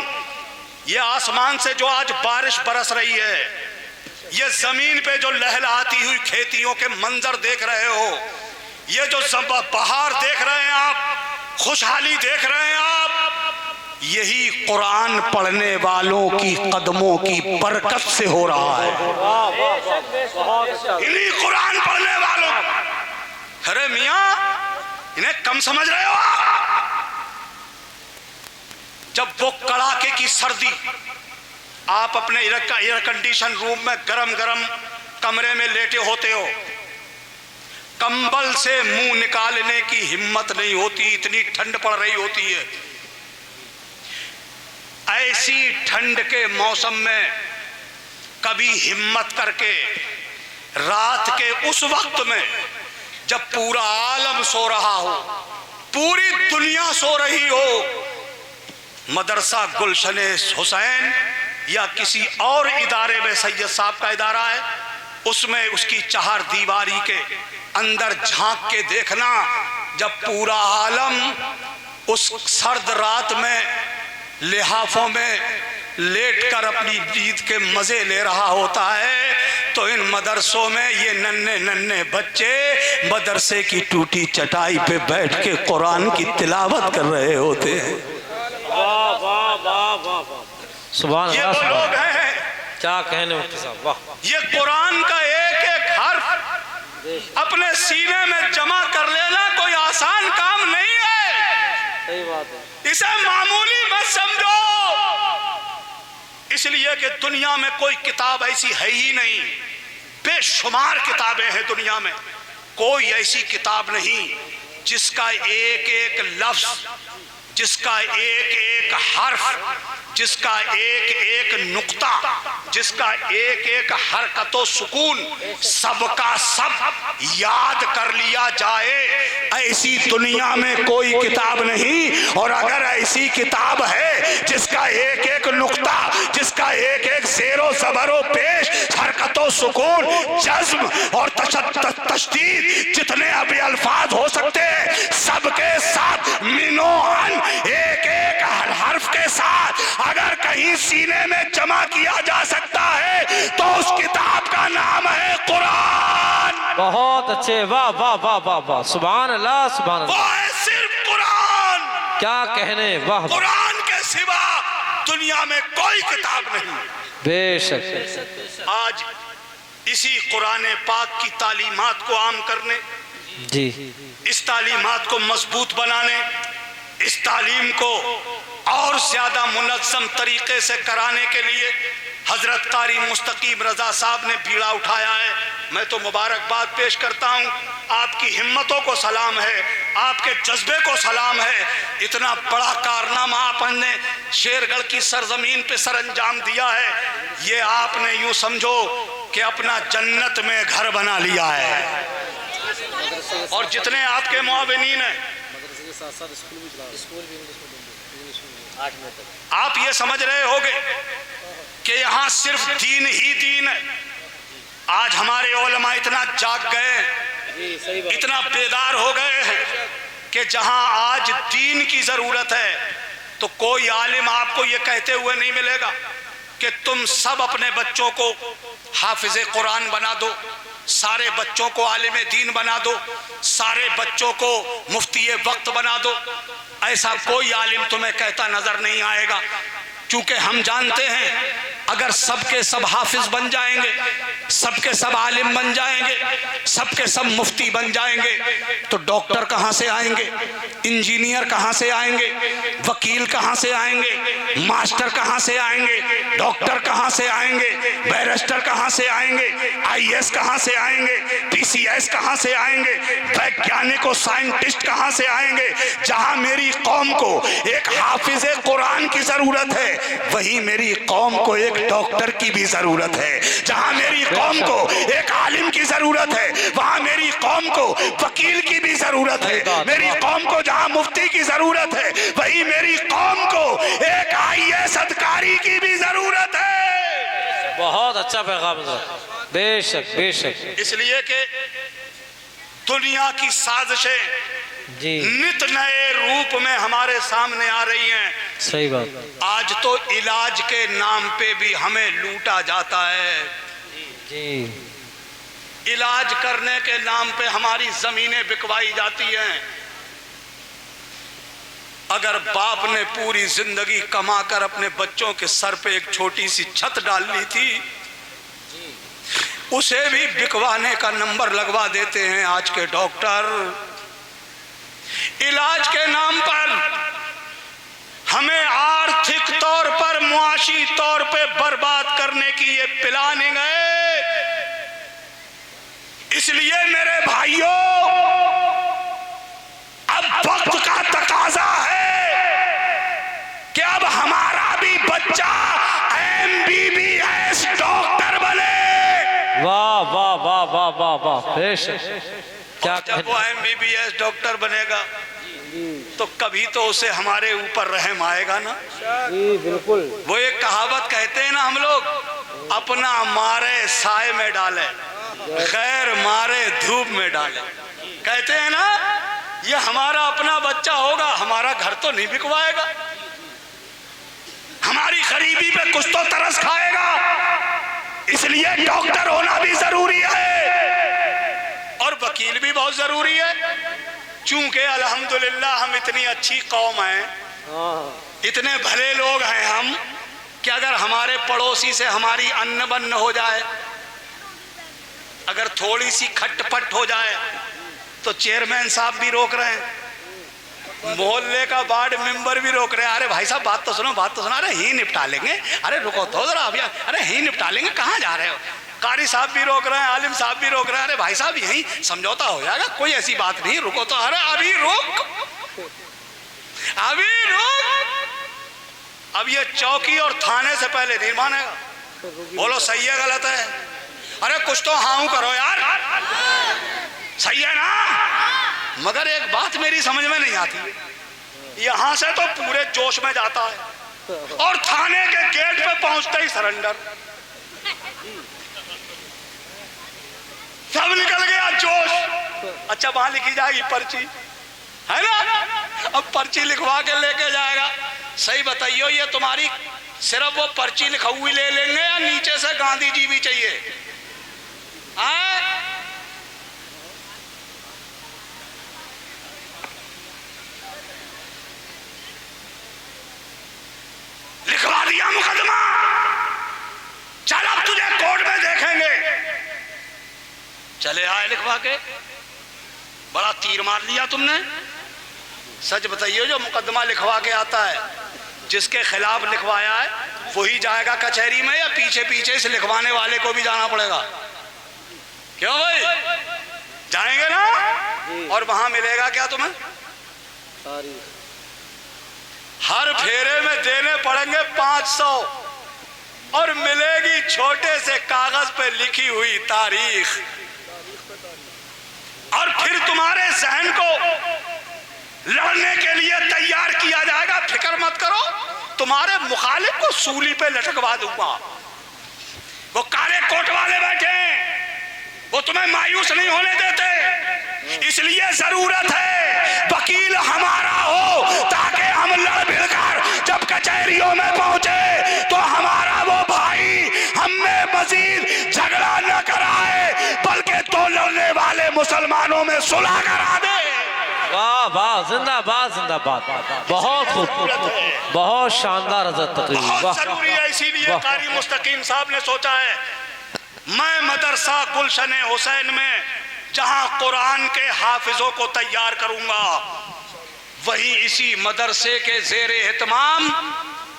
ये आसमान से जो आज बारिश बरस रही है, ये जमीन पे जो लहलहाती हुई खेतियों के मंजर देख रहे हो, ये जो बहार देख रहे हैं आप, खुशहाली देख रहे हैं आप, यही कुरान पढ़ने वालों की कदमों की बरकत से हो रहा है, इन्हीं कुरान पढ़ने वालों। अरे मियां, इन्हें कम समझ रहे हो आप? जब वो कड़ाके की सर्दी, आप अपने एयर कंडीशन रूम में गरम गरम कमरे में लेटे होते हो, कंबल से मुंह निकालने की हिम्मत नहीं होती, इतनी ठंड पड़ रही होती है। ऐसी ठंड के मौसम में कभी हिम्मत करके रात के उस वक्त में जब पूरा आलम सो रहा हो, पूरी दुनिया सो रही हो, मदरसा गुलशन हुसैन या किसी और इदारे में, सैयद साहब का इदारा है, उसमें उसकी चार दीवारी के अंदर झांक के देखना, जब पूरा आलम उस सर्द रात में लिहाफों में लेटकर अपनी नींद के मजे ले रहा होता है, तो इन मदरसों में ये नन्हे नन्हे बच्चे मदरसे की टूटी चटाई पे बैठ के कुरान की तिलावत कर रहे होते हैं। वाह वाह वाह वाह वाह, सुभान ये अल्लाह, वो लोग हैं। क्या कहने मुफ्ती साहब, वाह। ये कुरान का एक एक हर्फ अपने सीने में जमा कर लेना कोई आसान काम नहीं है। सही बात है। इसे मामूली मत समझो, इसलिए कि दुनिया में कोई किताब ऐसी है ही नहीं। बेशुमार किताबें हैं दुनिया में, कोई ऐसी किताब नहीं जिसका एक एक लफ्ज, जिसका एक एक हर्फ, जिसका एक एक नुक्ता, जिसका एक एक हरकतो सुकून सबका सब याद कर लिया जाए, ऐसी दुनिया में कोई किताब नहीं। और अगर ऐसी किताब है जिसका एक एक नुक्ता, जिसका एक एक ज़ेरो ज़बरो पेश, हरकतो सुकून, जज्म और तशदीद, जितने अभी अल्फाज हो सकते हैं सबके साथ मिनोअन एक एक हर्फ के साथ अगर कहीं सीने में जमा किया जा सकता है तो उस किताब का नाम है कुरान। बहुत अच्छे, वाह वाह वाह वाह वाह, सुभान अल्लाह सुभान वो अल्लाह, है सिर्फ कुरान। क्या कहने, वाह वाह। कुरान के सिवा दुनिया में कोई किताब नहीं। बेशक। आज इसी कुरान पाक की तालीमात को आम करने, जी, इस तालीमात को मजबूत बनाने, इस तालीम को और ज्यादा मुनज़्ज़म तरीके से कराने के लिए हजरत कारी मुस्तकीम रजा साहब ने बीड़ा उठाया है। मैं तो मुबारकबाद पेश करता हूँ, आपकी हिम्मतों को सलाम है, आपके जज्बे को सलाम है। इतना बड़ा कारनामा आपने शेरगढ़ की सरजमीन पे सरअंजाम दिया है, ये आपने यूं समझो कि अपना जन्नत में घर बना लिया है। और जितने आपके मुआविनीन हैं, आप ये समझ रहे होंगे कि यहाँ सिर्फ दीन ही दीन है। आज हमारे उलमा इतना जाग गए, इतना बेदार हो गए हैं कि जहाँ आज दीन की जरूरत है तो कोई आलिम आपको ये कहते हुए नहीं मिलेगा कि तुम सब अपने बच्चों को हाफिज कुरान बना दो, सारे बच्चों को आलिम दीन बना दो, सारे बच्चों को मुफ्ती वक्त बना दो। ऐसा कोई आलिम तुम्हें कहता नजर नहीं आएगा, क्योंकि हम जानते हैं अगर सबके सब हाफिज बन जाएंगे, सबके सब आलिम बन जाएंगे, सबके सब मुफ्ती बन जाएंगे, तो डॉक्टर कहाँ से आएंगे, इंजीनियर कहाँ से आएंगे, वकील कहाँ से आएंगे, मास्टर कहाँ से आएंगे, डॉक्टर कहाँ से आएंगे, बैरिस्टर कहाँ से आएंगे, आईएएस कहाँ से आएंगे, पीसीएस कहाँ से आएंगे, वैज्ञानिक और साइंटिस्ट कहाँ से आएंगे। जहाँ मेरी कौम को एक हाफिज कुरान की जरूरत है, वहीं मेरी कौम को एक डॉक्टर की भी जरूरत है। जहां मेरी कौम को एक आलिम की जरूरत है, वहां मेरी कौम को वकील की भी जरूरत है। मेरी कौम को जहां मुफ्ती की जरूरत है, वहीं मेरी कौम को एक आईएएस अधिकारी की भी जरूरत है। बहुत अच्छा पैगाम, बेशक बेशक। इसलिए कि दुनिया की साजिशें जी, नित नए रूप में हमारे सामने आ रही हैं। सही बात। आज तो इलाज के नाम पे भी हमें लूटा जाता है। जी, इलाज करने के नाम पे हमारी जमीनें बिकवाई जाती हैं। अगर बाप ने पूरी जिंदगी कमाकर अपने बच्चों के सर पे एक छोटी सी छत डाल ली थी, उसे भी बिकवाने का नंबर लगवा देते हैं आज के डॉक्टर। इलाज के नाम पर हमें आर्थिक तौर पर, मुआशी तौर पे बर्बाद करने की ये प्लानिंग है। इसलिए मेरे भाइयों, अब वक्त का तकाजा है कि अब हमारा भी बच्चा MBBS डॉक्टर बने। वाह वाह वाह वाह वाह वाह, बेशक। क्या जब वो MBBS डॉक्टर बनेगा तो कभी तो उसे हमारे ऊपर रहम आएगा ना। जी बिल्कुल। वो एक कहावत कहते हैं ना हम लोग, अपना मारे साए में डाले, गैर मारे धूप में डाले। कहते हैं ना, ये हमारा अपना बच्चा होगा, हमारा घर तो नहीं बिकवाएगा, हमारी गरीबी पे कुछ तो तरस खाएगा, इसलिए डॉक्टर होना भी जरूरी है और वकील भी बहुत जरूरी है। चूंकि अल्हम्दुलिल्लाह हम इतनी अच्छी कौम हैं, इतने भले लोग हैं हम कि अगर हमारे पड़ोसी से हमारी अन्न बन्न हो जाए, अगर थोड़ी सी खटपट हो जाए तो चेयरमैन साहब भी रोक रहे हैं, मोहल्ले का वार्ड मेंबर भी रोक रहे हैं, अरे भाई साहब बात तो सुनो, बात तो सुनो, अरे ही निपटा लेंगे, अरे रुको तो जरा अभी, अरे ही निपटा लेंगे, कहाँ जा रहे हो। कारी साहब भी रोक रहे हैं, आलिम साहब भी रोक रहे हैं, अरे भाई साहब यहीं समझौता हो जाएगा, कोई ऐसी बात नहीं, रुको तो, अरे अभी रुक, अभी रुक। अब ये चौकी और थाने से पहले नहीं मानेगा, बोलो सही है गलत है, अरे कुछ तो हाँ करो यार, सही है ना। मगर एक बात मेरी समझ में नहीं आती, यहां से तो पूरे जोश में जाता है और थाने के गेट पे पहुंचते ही सरेंडर, सब निकल गया जोश। अच्छा वहां लिखी जाएगी पर्ची, है ना, अब पर्ची लिखवा के लेके जाएगा। सही बताइयो, ये तुम्हारी सिर्फ वो पर्ची लिखा हुई ले लेंगे या नीचे से गांधी जी भी चाहिए? लिखवा दिया मुकदमा, चल अब तुझे कोर्ट में देखेंगे। चले आए लिखवा के, बड़ा तीर मार लिया तुमने। सच बताइए, जो मुकदमा लिखवा के आता है, जिसके खिलाफ लिखवाया है वही जाएगा कचहरी में, या पीछे पीछे इस लिखवाने वाले को भी जाना पड़ेगा? क्यों भाई, जाएंगे ना? और वहां मिलेगा क्या तुम्हें? हर फेरे में देने पड़ेंगे 500 और मिलेगी छोटे से कागज पे लिखी हुई तारीख। और फिर तुम्हारे जहन को लड़ने के लिए तैयार किया जाएगा। फिक्र मत करो, तुम्हारे मुखालिफ को सूली पे लटकवा दूंगा। वो काले कोट वाले बैठे हैं, वो तुम्हें मायूस नहीं होने देते। इसलिए जरूरत है वकील हमारा हो, ताकि हम लड़ भिड़कर जब कचहरियों में पहुंचे तो हमारा वो भाई हमें मजीद झगड़ा न कराए, बल्कि तो लड़ने वाले मुसलमानों में सुलह करा दे। वाह वाह, जिंदाबाद जिंदाबाद, बहुत खूब, बहुत शानदार हज़रत तकरीर, बहुत जरूरी है। इसीलिए कारी मुस्तकीम साहब ने सोचा है, मैं मदरसा गुलशन हुसैन में जहां कुरान के हाफिजों को तैयार करूंगा, वहीं इसी मदरसे के जेर एहतमाम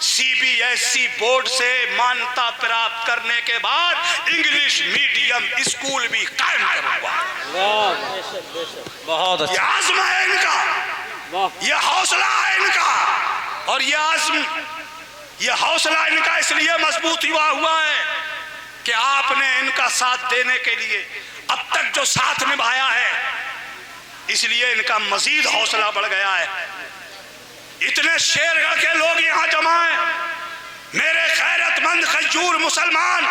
CBSE बोर्ड से मान्यता प्राप्त करने के बाद इंग्लिश मीडियम स्कूल भी कायम करूंगा। बहुत अच्छा, ये आज़म है इनका, ये हौसला है इनका, और ये आज़म, ये हौसला इनका इसलिए मजबूत हुआ है कि आपने इनका साथ देने के लिए अब तक जो साथ निभाया है, इसलिए इनका मजीद हौसला बढ़ गया है। इतने शेरगढ़ के लोग यहाँ जमा हैं, मेरे गैरतमंद खजूर मुसलमान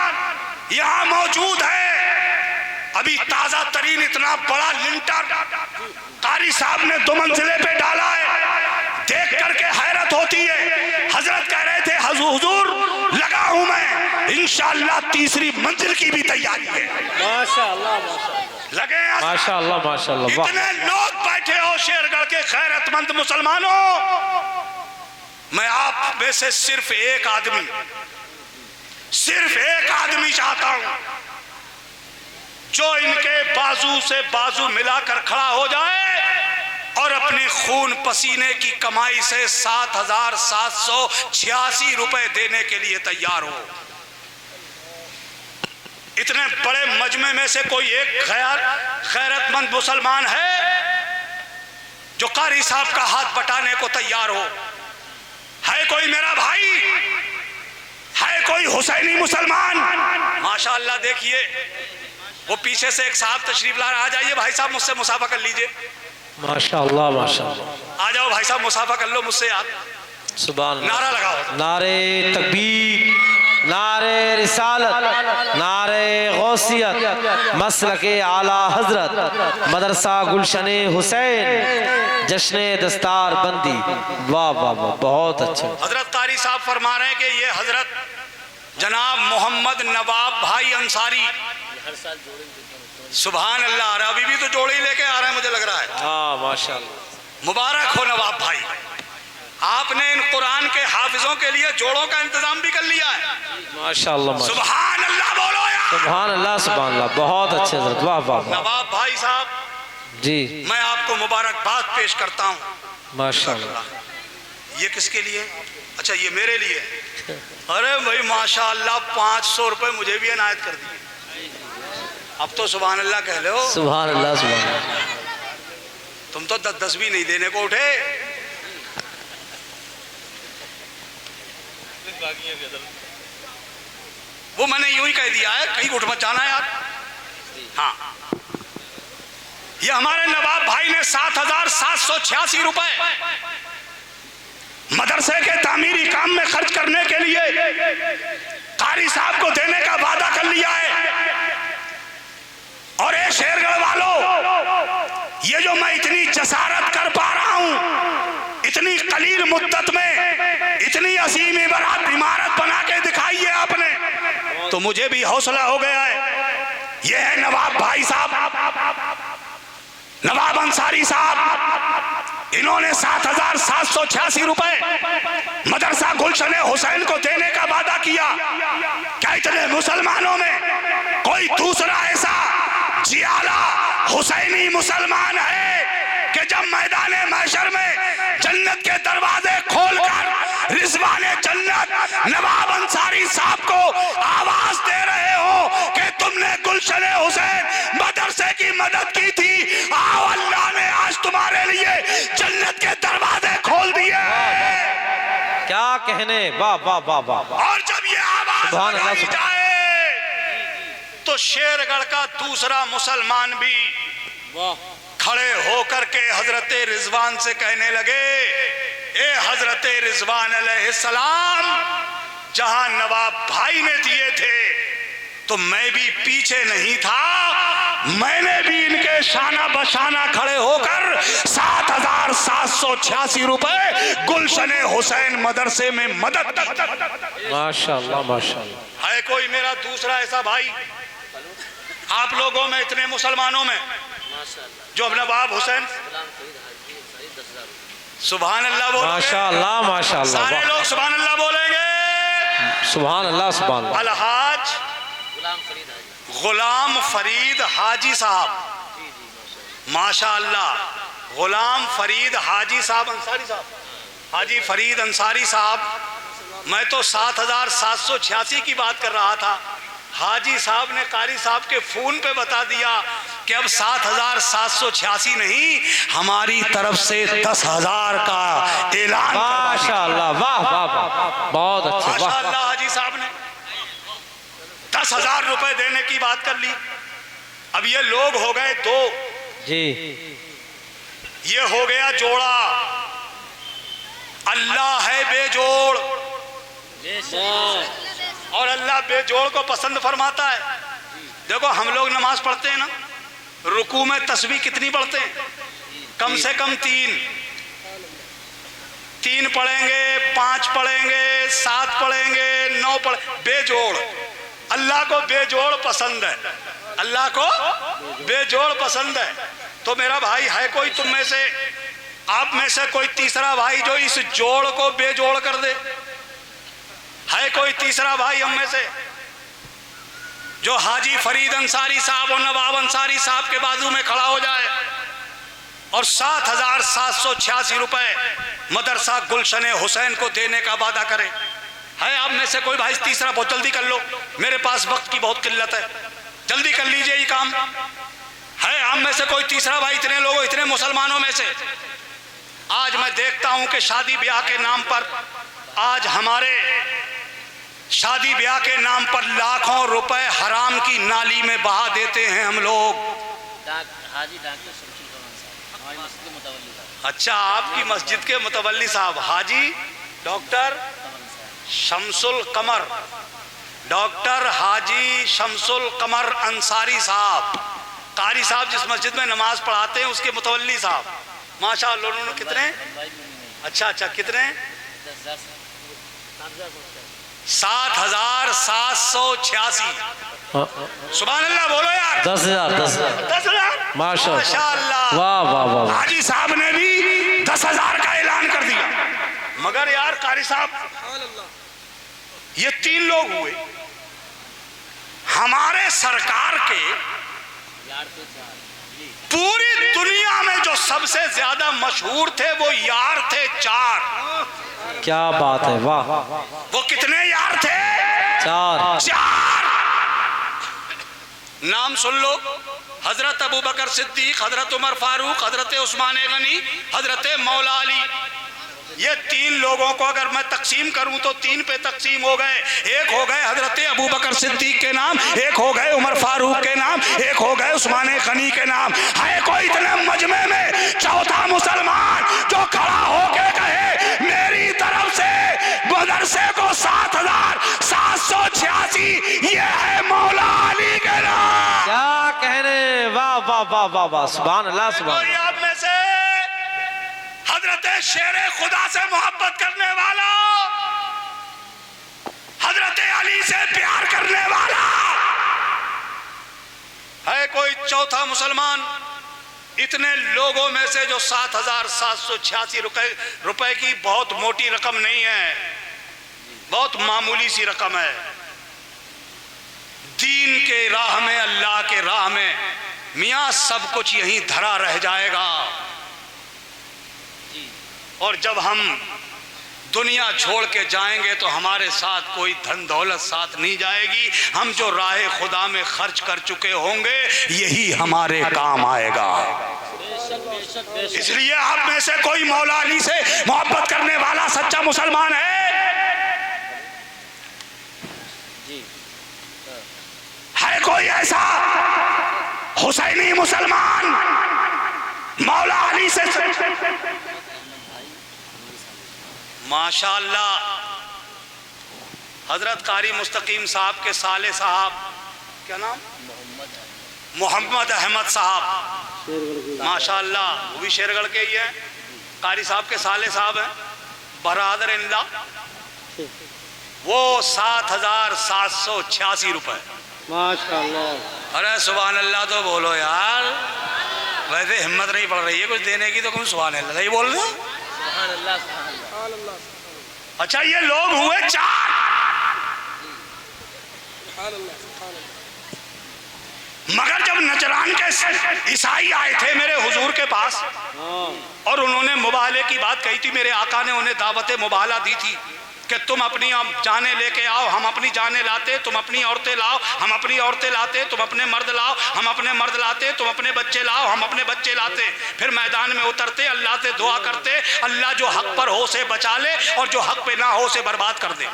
यहाँ मौजूद है। अभी ताजा तरीन इतना बड़ा लिंटर कारी साहब ने 2 मंजिले पे डाला है, देख करके हैरत होती है। हजरत कह रहे थे, हुजूर लगा हूं मैं, इंशाअल्लाह 3री मंजिल की भी तैयारी है। माशाअल्लाह, लगे माशाअल्लाह, माशाअल्लाह। इतने लोग बैठे हो शेरगढ़ के गैरतमंद मुसलमानों, मैं आप में से सिर्फ एक आदमी चाहता हूं जो इनके बाजू से बाजू मिलाकर खड़ा हो जाए और अपने खून पसीने की कमाई से 7,786 रुपए देने के लिए तैयार हो। इतने बड़े मजमे में से कोई एक गैरतमंद मुसलमान है जो कारी साहब का हाथ बटाने को तैयार हो? है कोई मेरा भाई? है कोई हुसैनी मुसलमान? माशाअल्लाह, देखिए वो पीछे से एक साहब तशरीफ ला रहे, आ जाइए भाई साहब, मुझसे मुसाफा कर लीजिए। माशाअल्लाह, माशाअल्लाह, आ जाओ भाई साहब, मुसाफा कर लो मुझसे यार। सुभान अल्लाह, नारा लगाओ, नारे तकबीर, नारे रिसालत, नारे गौसियत, मसलके आला हजरत, मदरसा गुलशन हुसैन, जश्न दस्तार बंदी। वाह वाह वाह, बहुत अच्छे। हजरत कारी साहब फरमा रहे हैं कि ये हजरत जनाब मोहम्मद नवाब भाई अंसारी, सुभान अल्लाह, अभी भी तो जोड़े ही लेके आ रहे हैं मुझे लग रहा है। हाँ माशाल्लाह, मुबारक हो नवाब भाई, आपने इन कुरान के हाफिजों के लिए जोड़ों का इंतजाम भी कर लिया है। माशाल्लाह, सुभान अल्लाह बोलो यार, सुभान अल्लाह, सुभान अल्लाह, बहुत अच्छे हजरत, वाह वाह वाह। नवाब भाई साहब जी, मैं आपको मुबारकबाद पेश करता हूँ। माशाल्लाह। ये किसके लिए? अच्छा ये मेरे लिए। अरे भाई माशाअल्लाह, 500 रुपए मुझे भी इनायत कर दिए। अब तो सुभान अल्लाह कह लो। सुभान अल्लाह, सुभान अल्लाह। तुम तो 10 भी नहीं देने को उठे। वो मैंने यूं ही कह दिया है, कहीं उठ मत जाना यार। हाँ, ये हमारे नवाब भाई ने 7,786 रुपए मदरसे के तामीरी काम में खर्च करने के लिए कारी साहब को देने का वादा कर लिया है। और ये शेरगढ़ वालों, ये जो मैं इतनी जसारत कर पा रहा हूं, इतनी कलील मुद्दत में इतनी असीम इमारत बना के दिखाई है आपने, तो मुझे भी हौसला हो गया है। ये है नवाब भाई साहब, नवाब अंसारी साहब, इन्होंने 7,786 रुपए मदरसा गुलशन हुसैन को देने का वादा किया। क्या इतने मुसलमानों में कोई दूसरा ऐसा जियाला हुसैनी मुसलमान है कि जब मैदाने महशर में जन्नत के दरवाजे खोलकर रिजवाने जन्नत नवाब अंसारी साहब को आवाज दे रहे हो कि तुमने गुलशन हुसैन मदरसे की मदद की थी, आओ अल्लाह ने आज तुम्हारे लिए जन्नत के दरवाजे खोल दिए। क्या कहने, वाह वाह वाह वाह। और जब ये आवाज लगाई जाए तो शेरगढ़ का दूसरा मुसलमान भी खड़े होकर के हजरत रिजवान से कहने लगे, ए हजरत रिजवान अलैहिस्सलाम, जहां नवाब भाई ने दिए थे तो मैं भी पीछे नहीं था, मैंने भी इनके शाना बशाना खड़े होकर 7,786 रुपए गुलशन हुसैन मदरसे में मदद। माशाल्लाह माशाल्लाह। है कोई मेरा दूसरा ऐसा भाई आप लोगों में, इतने मुसलमानों में, जो अब नवाब हुसैन, सुभान अल्लाह बोलेंगे, माशाल्लाह माशाल्लाह, सारे लोग सुभान अल्लाह बोलेंगे। सुभान अल्लाह, सुभान अल्लाह। अलहाज गुलाम फरीद हाजी साहब, माशाअल्लाह, गुलाम फरीद हाजी साहब अंसारी साहब, हाजी फरीद अंसारी साहब। मैं तो 7,786 की बात कर रहा था, हाजी साहब ने कारी साहब के फोन पे बता दिया कि अब 7,786 नहीं, हमारी तरफ से 10,000 का ऐलान। माशाल्लाह, वाह वाह वाह, बहुत अच्छे, वाह। माशाअल्लाह, हाजी साहब ने 10,000 रुपए देने की बात कर ली। अब ये लोग हो गए दो जी, ये हो गया जोड़ा। अल्लाह है बेजोड़ और अल्लाह बेजोड़ को पसंद फरमाता है। देखो हम लोग नमाज पढ़ते हैं ना, रुकू में तस्बीह कितनी पढ़ते हैं? कम से कम 3 पढ़ेंगे, 5 पढ़ेंगे, 7 पढ़ेंगे, 9 बेजोड़। अल्लाह को बेजोड़ पसंद है, अल्लाह को बेजोड़ पसंद है। तो मेरा भाई है कोई तुम में से, आप में से कोई तीसरा भाई जो इस जोड़ को बेजोड़ कर दे? है कोई तीसरा भाई हम में से जो हाजी फरीद अंसारी साहब और नवाब अंसारी साहब के बाजू में खड़ा हो जाए और 7,786 रुपए मदरसा गुलशन हुसैन को देने का वादा करे? है आप में से कोई भाई तीसरा? बहुत जल्दी कर लो, मेरे पास वक्त की बहुत किल्लत है, जल्दी कर लीजिए ये काम। है आप में से कोई तीसरा भाई? इतने लोगों, इतने मुसलमानों में से आज मैं देखता हूं कि शादी ब्याह के नाम पर, आज हमारे शादी ब्याह के नाम पर लाखों रुपए हराम की नाली में बहा देते हैं हम लोग। अच्छा, आपकी मस्जिद के मुतवल्ली साहब हाजी डॉक्टर शमसुल कमर, डॉक्टर हाजी शमसुल कमर अंसारी साहब, कारी साहब जिस मस्जिद में नमाज पढ़ाते हैं उसके मुतवल्ली साहब, माशाअल्लाह। उन्होंने कितने, अच्छा कितने, 7,786। सुभान अल्लाह बोलो यार। 10,000 माशाअल्लाह। वाह वाह वाह। हाजी साहब ने भी 10,000 का ऐलान कर दिया। मगर यार कारी साहब, ये 3 लोग हुए। हमारे सरकार के पूरी दुनिया में जो सबसे ज्यादा मशहूर थे वो यार थे 4। क्या बात है, वाह। वो कितने यार थे? 4। नाम सुन लो, हजरत अबू बकर सिद्दीक, हजरत उमर फारूक, हजरत उस्मान गनी, हजरत मौला अली। ये 3 लोगों को अगर मैं तकसीम करूं तो 3 पे तकसीम हो गए। एक हो गए हजरत अबू बकर सिद्दीक के नाम, एक हो गए उमर फारूक के नाम, एक हो गए उस्मान गनी के नाम। है कोई इतने मजमे में चौथा मुसलमान जो खड़ा होके कहे मेरी तरफ से मदरसे को 7,786, ये है मौला अली के नाम। क्या कहने, वाह वाह वाह वाह वाह, सुभान अल्लाह सुभान। कोई आप में से हजरत शेरे खुदा से मोहब्बत करने वाला, हजरत अली से प्यार करने वाला है कोई चौथा मुसलमान? इतने लोगों में से जो 7,786 रुपए की बहुत मोटी रकम नहीं है, बहुत मामूली सी रकम है। दीन के राह में, अल्लाह के राह में मियां सब कुछ यहीं धरा रह जाएगा। और जब हम दुनिया छोड़ के जाएंगे तो हमारे साथ कोई धन दौलत साथ नहीं जाएगी। हम जो राह खुदा में खर्च कर चुके होंगे यही हमारे काम आएगा। इसलिए आप में से कोई मौला अली से मोहब्बत करने वाला सच्चा मुसलमान है कोई ऐसा हुसैनी मुसलमान मौला अली से? माशाअल्लाह। हजरत कारी मुस्तकीम साहब के साले साहब, क्या नाम, मोहम्मद अहमद साहब, माशाअल्लाह, वो भी शेरगढ़ के ही हैं। कारी साहब के साले साहब हैं, बरादर इल्ला। वो 7,786 रुपए, माशाअल्लाह। अरे सुभान अल्लाह तो बोलो यार। वैसे हिम्मत नहीं पड़ रही है कुछ देने की, तो तुम सुभान अल्लाह नहीं बोल रहे? अच्छा, ये लोग हुए 4। मगर जब नजरान के ईसाई आए थे मेरे हुजूर के पास और उन्होंने मुबाहले की बात कही थी, मेरे आका ने उन्हें दावत मुबाहला दी थी कि तुम अपनी जानें लेके आओ, हम अपनी जानें लाते, तुम अपनी औरतें लाओ, हम अपनी औरतें लाते, तुम अपने मर्द लाओ, हम अपने मर्द लाते, तुम अपने बच्चे लाओ, हम अपने बच्चे लाते। फिर मैदान में उतरते, अल्लाह से दुआ करते, अल्लाह जो हक पर हो से बचा ले और जो हक पे ना हो से बर्बाद कर दे।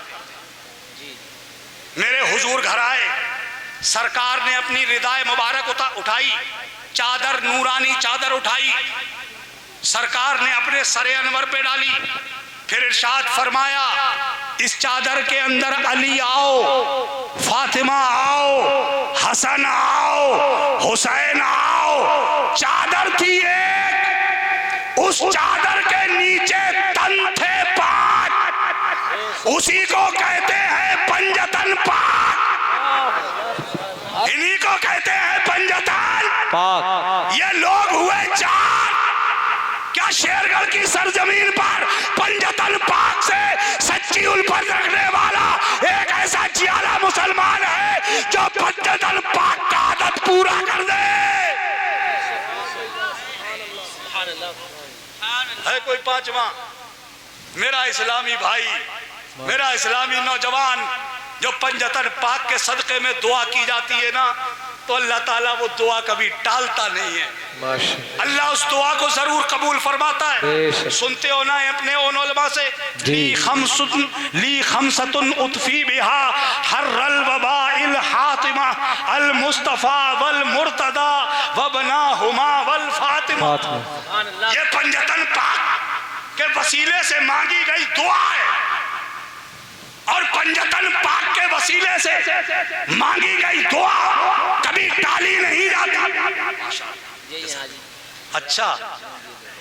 मेरे हुजूर घर आए, सरकार ने अपनी रिदाए मुबारक उठाई, चादर, नूरानी चादर उठाई, सरकार ने अपने सरे अनवर पे डाली। फिर इरशाद फरमाया, इस चादर के अंदर अली आओ, फातिमा आओ, हसन आओ, हुसैन आओ। चादर थी एक, उस चादर के नीचे तन थे 5, उसी को कहते हैं पंजतन पाक। इन्हीं को कहते हैं पंजतन पाक। ये लोग हुए 4। क्या शेरगढ़ की सरजमीन पर पंजतन पाक से सच्ची उल्फत रखने वाला एक ऐसा जियाला मुसलमान है जो पंजतन पाक का आदत पूरा कर दे? है कोई 5वां मेरा इस्लामी भाई, मेरा इस्लामी नौजवान, जो पंजतन पाक के सदक़े में दुआ की जाती है ना, तो अल्लाह ताला वो दुआ कभी टालता नहीं है। अल्लाह उस दुआ को जरूर कबूल फरमाता है। सुनते हो ना अपने उन उलमा से, ली खमसतुन उतफी बिहा हर्रल वबाइल हातिमा अल मुस्तफा वल मुर्तदा वबनाहुमा वल फातिमा। ये पंजतन पाक के वसीले से मांगी गई दुआ है। और पंजतन पाक के वसीले से मांगी गई दुआ कभी टाली नहीं जाती। अच्छा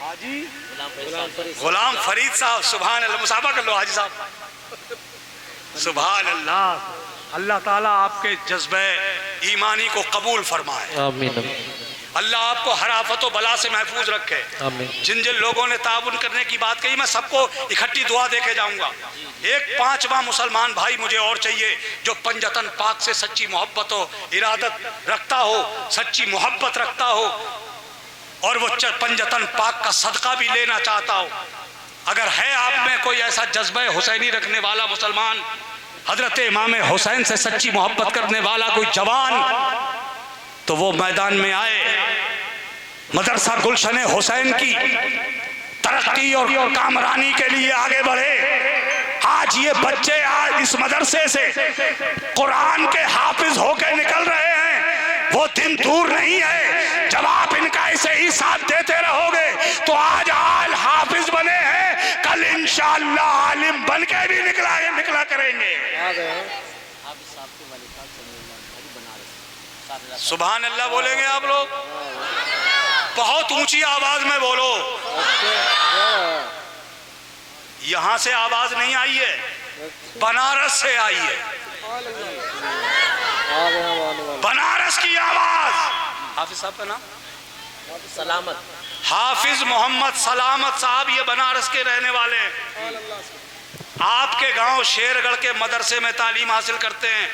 हाजी गुलाम फरीद साहब, सुभान अल्लाह, मुसाफा कर लो हाजी साहब। सुभान अल्लाह, अल्लाह ताला आपके जज्बे ईमानी को कबूल फरमाए। आमीन। अल्लाह आपको हर आफत व बला से महफूज रखे। आमीन। जिन जिन लोगों ने ताउन करने की बात कही, मैं सबको इकट्ठी दुआ देके जाऊंगा। एक 5वां मुसलमान भाई मुझे और चाहिए जो पंजतन पाक से सच्ची मोहब्बत हो, इरादत रखता हो, सच्ची मोहब्बत रखता हो और वो पंजतन पाक का सदका भी लेना चाहता हो। अगर है आप में कोई ऐसा जज्बा हुसैनी रखने वाला मुसलमान, हजरत इमाम हुसैन से सच्ची मोहब्बत करने वाला कोई जवान, तो वो मैदान में आए, मदरसा गुलशन हुसैन की तरक्की और कामरानी के लिए आगे बढ़े। आज ये बच्चे आज इस मदरसे से कुरान के हाफिज होकर निकल रहे हैं। वो दिन दूर नहीं है जब आप इनका ऐसे ही साथ देते रहोगे तो आज आल हाफिज बने हैं, कल इंशाअल्लाह आलिम बन के भी निकला करेंगे। सुभान अल्लाह बोलेंगे आप लोग, बहुत ऊंची आवाज में बोलो। यहां से आवाज नहीं आई है, बनारस से आई है, बनारस की आवाज। हाफिज साहब का नाम सलामत, हाफिज मोहम्मद सलामत साहब, ये बनारस के रहने वाले हैं। आपके गांव शेरगढ़ के मदरसे में तालीम हासिल करते हैं,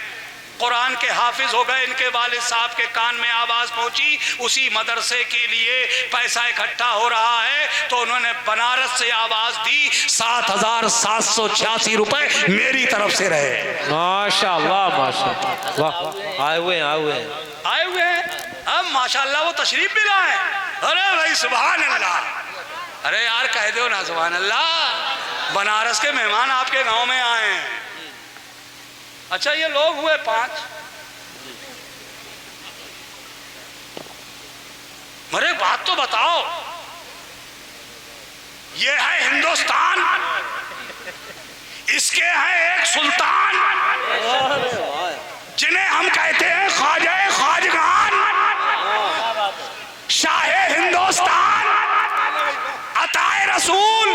कुरान के हाफिज हो गए। इनके वालिद साहब के कान में आवाज पहुंची, उसी मदरसे के लिए पैसा इकट्ठा हो रहा है, तो उन्होंने बनारस से आवाज दी। 7,786 रुपए मेरी तरफ से रहे। माशाअल्लाह माशाअल्लाह, वाह, आए हुए हैं। अब माशाअल्लाह वो तशरीफ भी लाए। अरे भाई सुभान अल्लाह, अरे यार कह दो ना सुभान अल्लाह, बनारस के मेहमान आपके गांव में आए हैं। अच्छा ये लोग हुए 5। मरे बात तो बताओ, ये है हिंदुस्तान, इसके हैं एक सुल्तान जिन्हें हम कहते हैं ख्वाजा ख्वाजगान, शाहे हिंदुस्तान, अताए रसूल,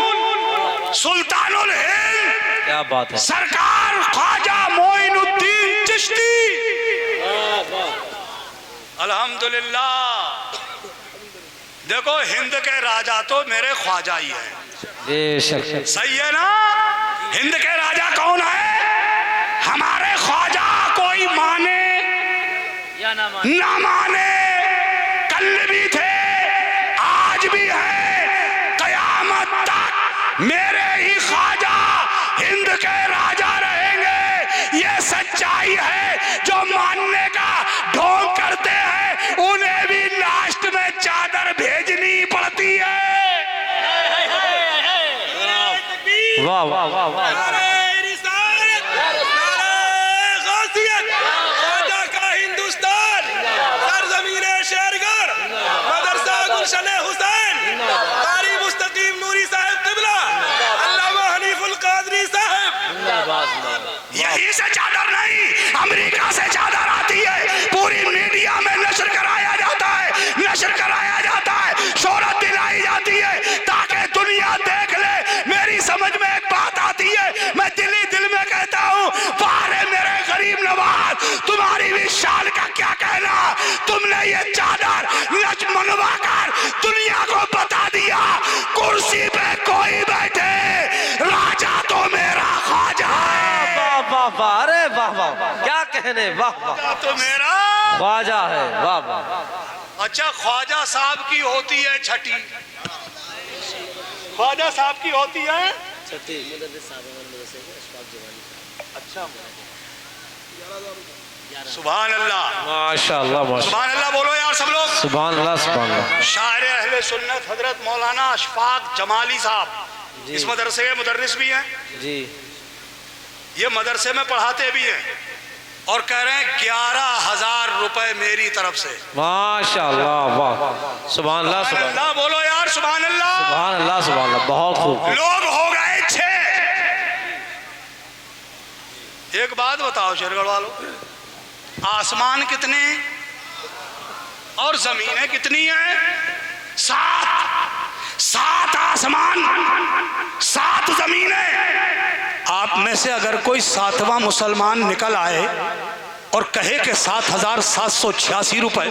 सुल्तानुल हिंद, क्या बात है, सरकार ख्वाजा मोइनुद्दीन चिश्ती। अल्हम्दुलिल्लाह। देखो हिंद के राजा तो मेरे ख्वाजा ही है, सही है ना? हिंद के राजा कौन है? हमारे ख्वाजा, कोई माने या ना माने, कल भी थे आज भी है, कयामत तक मेरे ही ख्वाजा हिंद के राजा रहेंगे। ये सच्चाई है, जो मानने का ढोंग करते हैं उन्हें भी लास्ट में चादर भेजनी पड़ती है। वाह वाह वाह वाह, गुलशन हुसैन, कारी मुस्तकीम नूरी साहब क़िबला, अल्लामा हनीफुल कादरी साहब। यही से चादर नहीं, अमेरिका से चादर आती है, पूरी मीडिया में नशर कराया जाता है, नशर कराया जाता है, शोहरत दिलाई जाती है ताकि दुनिया देख ले। मेरी समझ में एक बात आती है, मैं दिल में कहता हूँ, बारे मेरे गरीब नवाज, तुम्हारी भी शान का क्या कहना। तुमने ये चादर नच मनवा कर दुनिया को बता दिया, कुर्सी पे कोई बैठे, राजा तो मेरा ख्वाजा है। वाह वाह वाह, अरे वाह वाह, क्या कहने, वाह वाह, तो मेरा ख्वाजा है, वाह वाह। अच्छा ख्वाजा साहब की होती है छठी, ख्वाजा साहब की होती है छठी। अच्छा सुभान अल्लाह, माशाअल्लाह माशाअल्लाह, सुभान अल्लाह बोलो यार सब लोग, सुभान अल्लाह सुभान अल्लाह। शायर अहले सुन्नत हजरत मौलाना अशफाक जमाली साहब इस मदरसे के मुदर्रिस भी हैं जी। ये मदरसे में पढ़ाते भी हैं और कह रहे हैं 11,000 रुपए मेरी तरफ से। माशाअल्लाह, वाह, सुभान अल्लाह सुभान अल्लाह बोलो यार, सुभान अल्लाह, सुभान अल्लाह सुभान अल्लाह, बहुत खूब। लोग हो गए 6, एक बात बताओ शेरगढ़ वालों, आसमान कितने और जमीनें कितनी हैं? 7। 7 आसमान 7 जमीनें। आप में से अगर कोई 7वां मुसलमान निकल आए और कहे कि 7,786 रुपए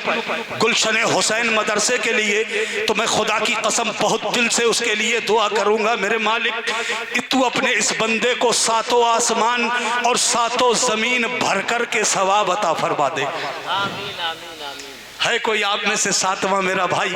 गुलशन हुसैन मदरसे के लिए, तो मैं खुदा की कसम बहुत दिल से उसके लिए दुआ करूंगा, मेरे मालिक तू अपने इस बंदे को 7 आसमान और 7 जमीन भर कर के सवाब अता फरमा दे। आमीन आमीन आमीन। है कोई आप में से 7वां मेरा भाई?